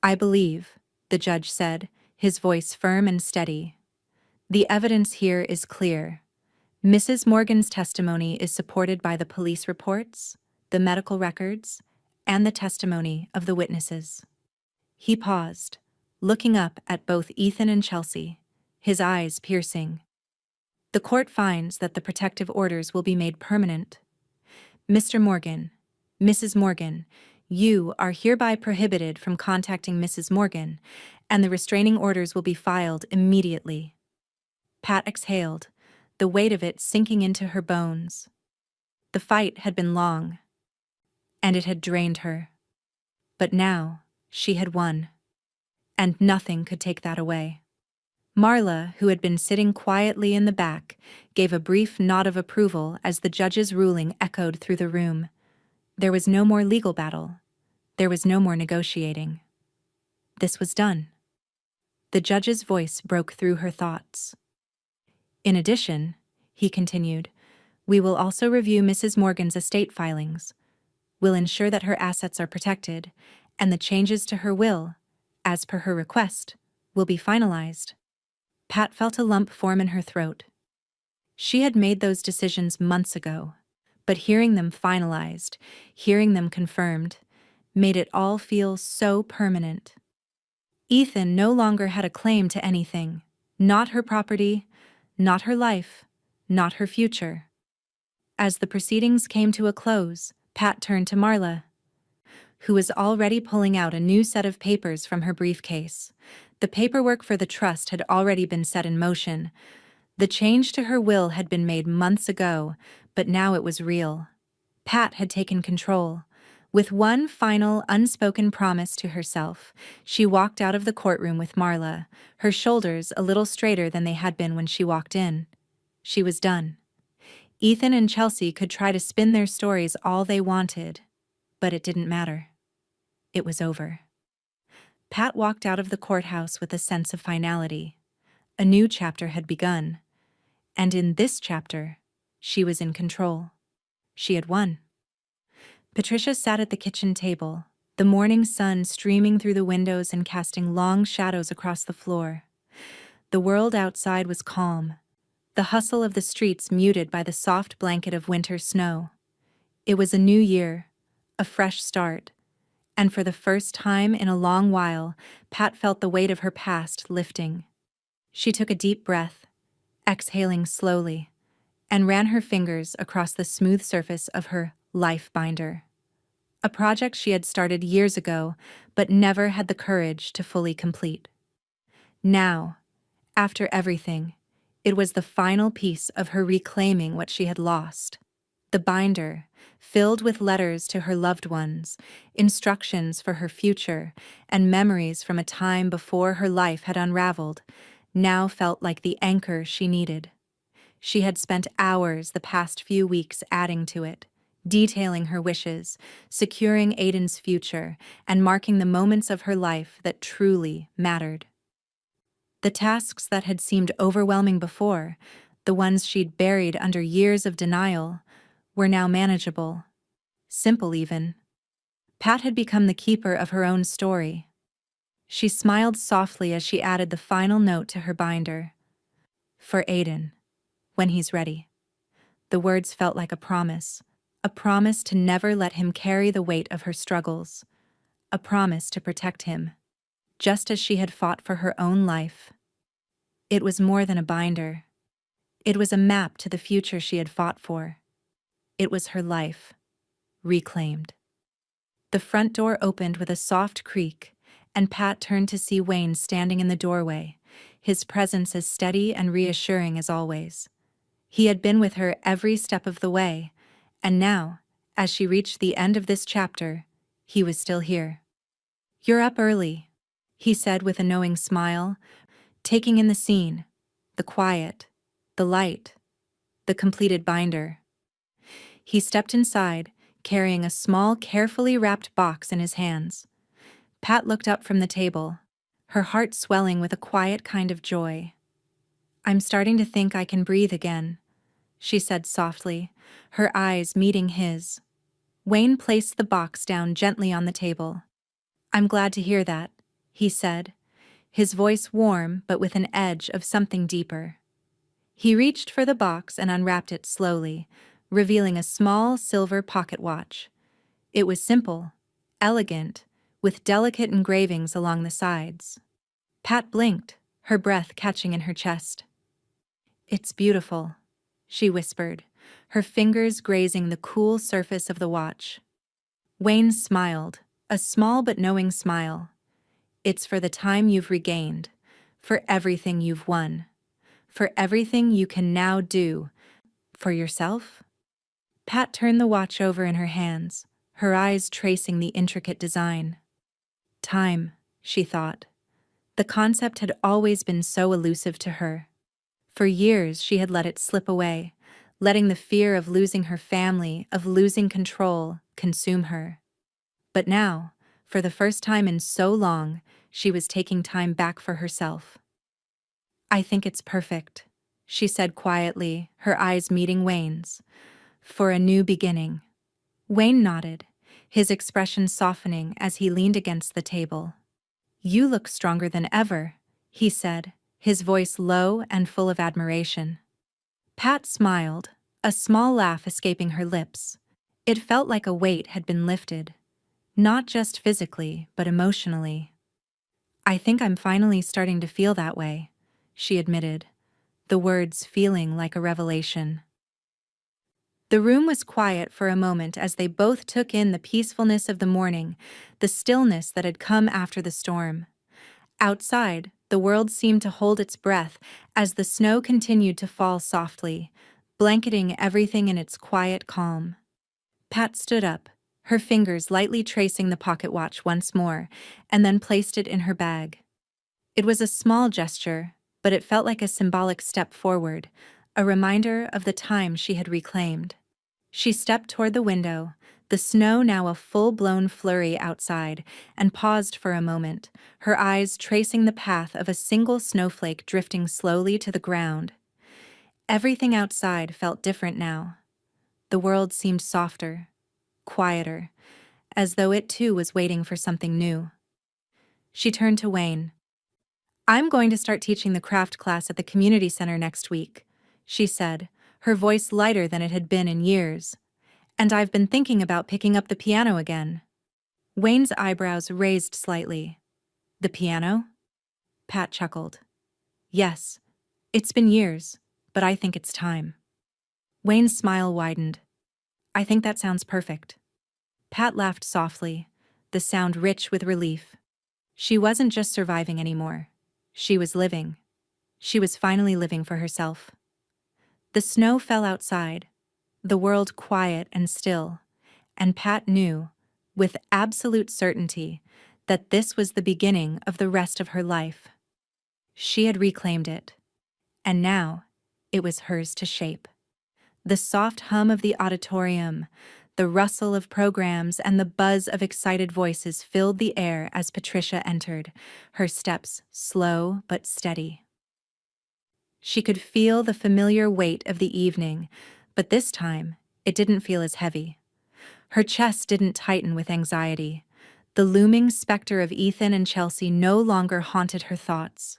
"I believe," the judge said, his voice firm and steady. "The evidence here is clear. Mrs. Morgan's testimony is supported by the police reports, the medical records, and the testimony of the witnesses." He paused, looking up at both Ethan and Chelsea, his eyes piercing. "The court finds that the protective orders will be made permanent. Mr. Morgan, Mrs. Morgan, You are hereby prohibited from contacting Mrs. Morgan, and the restraining orders will be filed immediately." Pat exhaled, the weight of it sinking into her bones. The fight had been long, and it had drained her. But now, she had won. And nothing could take that away. Marla, who had been sitting quietly in the back, gave a brief nod of approval as the judge's ruling echoed through the room. There was no more legal battle. There was no more negotiating. This was done. The judge's voice broke through her thoughts. "In addition," he continued, "we will also review Mrs. Morgan's estate filings. We'll ensure that her assets are protected, and the changes to her will, as per her request, will be finalized." Pat felt a lump form in her throat. She had made those decisions months ago, but hearing them finalized, hearing them confirmed, made it all feel so permanent. Ethan no longer had a claim to anything, not her property, not her life, not her future. As the proceedings came to a close, Pat turned to Marla, who was already pulling out a new set of papers from her briefcase. The paperwork for the trust had already been set in motion. The change to her will had been made months ago, but now it was real. Pat had taken control. With one final, unspoken promise to herself, she walked out of the courtroom with Marla, her shoulders a little straighter than they had been when she walked in. She was done. Ethan and Chelsea could try to spin their stories all they wanted, but it didn't matter. It was over. Pat walked out of the courthouse with a sense of finality. A new chapter had begun, and in this chapter, she was in control. She had won. Patricia sat at the kitchen table, the morning sun streaming through the windows and casting long shadows across the floor. The world outside was calm, the hustle of the streets muted by the soft blanket of winter snow. It was a new year, a fresh start, and for the first time in a long while, Pat felt the weight of her past lifting. She took a deep breath, exhaling slowly, and ran her fingers across the smooth surface of her life binder. A project she had started years ago, but never had the courage to fully complete. Now, after everything, it was the final piece of her reclaiming what she had lost. The binder, filled with letters to her loved ones, instructions for her future, and memories from a time before her life had unraveled, now felt like the anchor she needed. She had spent hours the past few weeks adding to it, detailing her wishes, securing Aiden's future, and marking the moments of her life that truly mattered. The tasks that had seemed overwhelming before, the ones she'd buried under years of denial, were now manageable. Simple even. Pat had become the keeper of her own story. She smiled softly as she added the final note to her binder. "For Aiden, when he's ready." The words felt like a promise to never let him carry the weight of her struggles, a promise to protect him, just as she had fought for her own life. It was more than a binder. It was a map to the future she had fought for. It was her life, reclaimed. The front door opened with a soft creak, and Pat turned to see Wayne standing in the doorway, his presence as steady and reassuring as always. He had been with her every step of the way, and now, as she reached the end of this chapter, he was still here. "You're up early," he said with a knowing smile, taking in the scene, the quiet, the light, the completed binder. He stepped inside, carrying a small, carefully wrapped box in his hands. Pat looked up from the table, her heart swelling with a quiet kind of joy. "I'm starting to think I can breathe again," she said softly, her eyes meeting his. Wayne placed the box down gently on the table. "I'm glad to hear that," he said, his voice warm but with an edge of something deeper. He reached for the box and unwrapped it slowly, revealing a small silver pocket watch. It was simple, elegant, with delicate engravings along the sides. Pat blinked, her breath catching in her chest. "It's beautiful," she whispered, her fingers grazing the cool surface of the watch. Wayne smiled, a small but knowing smile. It's for the time you've regained, for everything you've won, for everything you can now do for yourself. Pat turned the watch over in her hands, her eyes tracing the intricate design. Time, she thought. The concept had always been so elusive to her. For years she had let it slip away, letting the fear of losing her family, of losing control, consume her. But now, for the first time in so long, she was taking time back for herself. I think it's perfect, she said quietly, her eyes meeting Wayne's. For a new beginning. Wayne nodded, his expression softening as he leaned against the table. You look stronger than ever, he said, his voice low and full of admiration. Pat smiled, a small laugh escaping her lips. It felt like a weight had been lifted. Not just physically, but emotionally. I think I'm finally starting to feel that way, she admitted, the words feeling like a revelation. The room was quiet for a moment as they both took in the peacefulness of the morning, the stillness that had come after the storm. Outside, the world seemed to hold its breath as the snow continued to fall softly, blanketing everything in its quiet calm. Pat stood up, her fingers lightly tracing the pocket watch once more, and then placed it in her bag. It was a small gesture, but it felt like a symbolic step forward, a reminder of the time she had reclaimed. She stepped toward the window, the snow now a full-blown flurry outside, and paused for a moment, her eyes tracing the path of a single snowflake drifting slowly to the ground. Everything outside felt different now. The world seemed softer, quieter, as though it too was waiting for something new. She turned to Wayne. I'm going to start teaching the craft class at the community center next week, she said, her voice lighter than it had been in years. And I've been thinking about picking up the piano again. Wayne's eyebrows raised slightly. The piano? Pat chuckled. Yes, it's been years, but I think it's time. Wayne's smile widened. I think that sounds perfect. Pat laughed softly, the sound rich with relief. She wasn't just surviving anymore. She was living. She was finally living for herself. The snow fell outside, the world quiet and still, and Pat knew, with absolute certainty, that this was the beginning of the rest of her life. She had reclaimed it, and now it was hers to shape. The soft hum of the auditorium, the rustle of programs, and the buzz of excited voices filled the air as Patricia entered, her steps slow but steady. She could feel the familiar weight of the evening, but this time it didn't feel as heavy. Her chest didn't tighten with anxiety. The looming specter of Ethan and Chelsea no longer haunted her thoughts.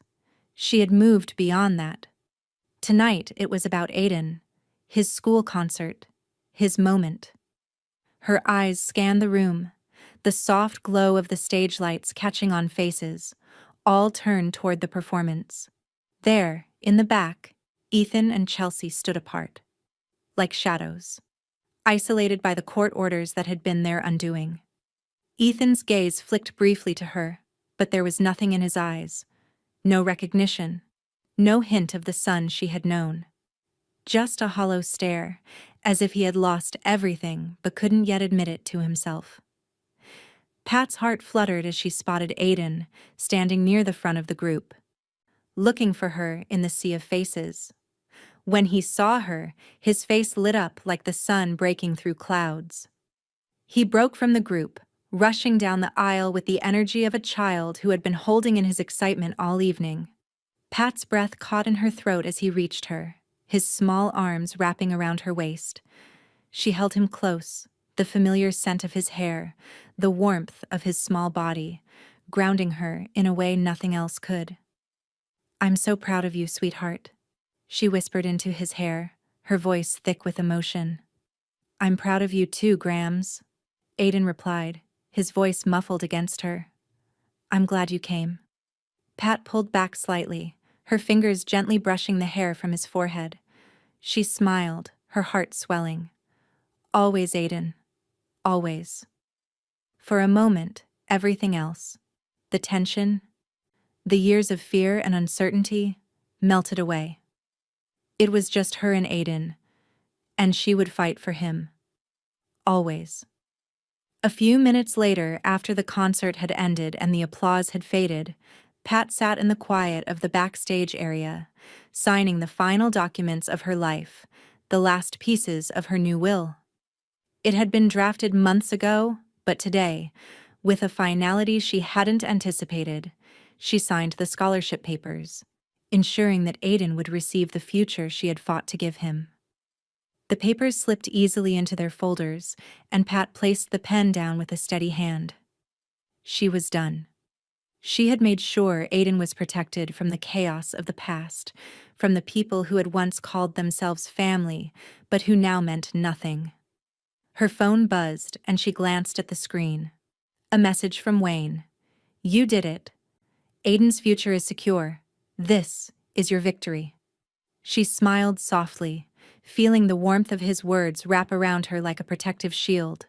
She had moved beyond that. Tonight it was about Aiden, his school concert, his moment. Her eyes scanned the room, the soft glow of the stage lights catching on faces, all turned toward the performance. There, in the back, Ethan and Chelsea stood apart, like shadows, isolated by the court orders that had been their undoing. Ethan's gaze flicked briefly to her, but there was nothing in his eyes, no recognition, no hint of the son she had known. Just a hollow stare, as if he had lost everything but couldn't yet admit it to himself. Pat's heart fluttered as she spotted Aiden, standing near the front of the group, looking for her in the sea of faces. When he saw her, his face lit up like the sun breaking through clouds. He broke from the group, rushing down the aisle with the energy of a child who had been holding in his excitement all evening. Pat's breath caught in her throat as he reached her, his small arms wrapping around her waist. She held him close, the familiar scent of his hair, the warmth of his small body, grounding her in a way nothing else could. I'm so proud of you, sweetheart, she whispered into his hair, her voice thick with emotion. I'm proud of you too, Grams, Aiden replied, his voice muffled against her. I'm glad you came. Pat pulled back slightly, her fingers gently brushing the hair from his forehead. She smiled, her heart swelling. Always, Aiden. Always. For a moment, everything else, the tension, the years of fear and uncertainty, melted away. It was just her and Aiden, and she would fight for him. Always. A few minutes later, after the concert had ended and the applause had faded, Pat sat in the quiet of the backstage area, signing the final documents of her life, the last pieces of her new will. It had been drafted months ago, but today, with a finality she hadn't anticipated, she signed the scholarship papers, ensuring that Aiden would receive the future she had fought to give him. The papers slipped easily into their folders, and Pat placed the pen down with a steady hand. She was done. She had made sure Aiden was protected from the chaos of the past, from the people who had once called themselves family, but who now meant nothing. Her phone buzzed, and she glanced at the screen. A message from Wayne. "You did it. Aiden's future is secure. This is your victory." She smiled softly, feeling the warmth of his words wrap around her like a protective shield.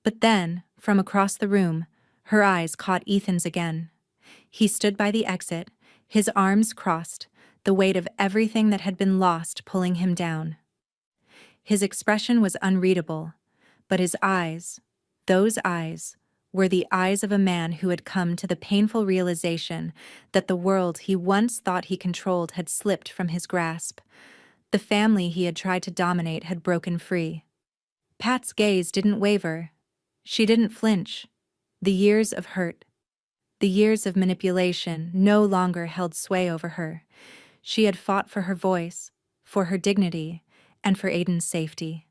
But then, from across the room, her eyes caught Ethan's again. He stood by the exit, his arms crossed, the weight of everything that had been lost pulling him down. His expression was unreadable, but his eyes, those eyes, were the eyes of a man who had come to the painful realization that the world he once thought he controlled had slipped from his grasp. The family he had tried to dominate had broken free. Pat's gaze didn't waver. She didn't flinch. The years of hurt, the years of manipulation no longer held sway over her. She had fought for her voice, for her dignity, and for Aiden's safety.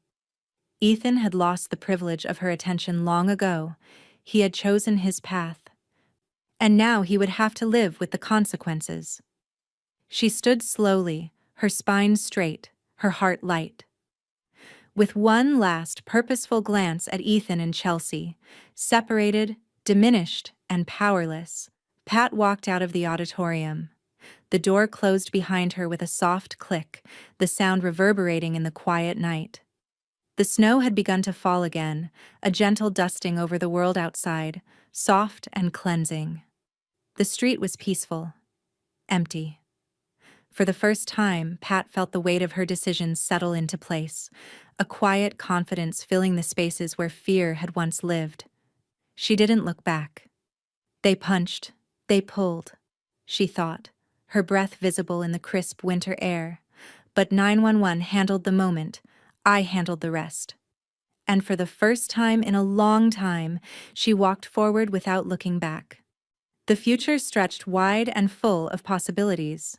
Ethan had lost the privilege of her attention long ago. He had chosen his path. And now he would have to live with the consequences. She stood slowly, her spine straight, her heart light. With one last purposeful glance at Ethan and Chelsea, separated, diminished, and powerless, Pat walked out of the auditorium. The door closed behind her with a soft click, the sound reverberating in the quiet night. The snow had begun to fall again, a gentle dusting over the world outside, soft and cleansing. The street was peaceful, empty. For the first time, Pat felt the weight of her decisions settle into place, a quiet confidence filling the spaces where fear had once lived. She didn't look back. They punched, they pulled, she thought, her breath visible in the crisp winter air. But 911 handled the moment. I handled the rest. And for the first time in a long time, she walked forward without looking back. The future stretched wide and full of possibilities.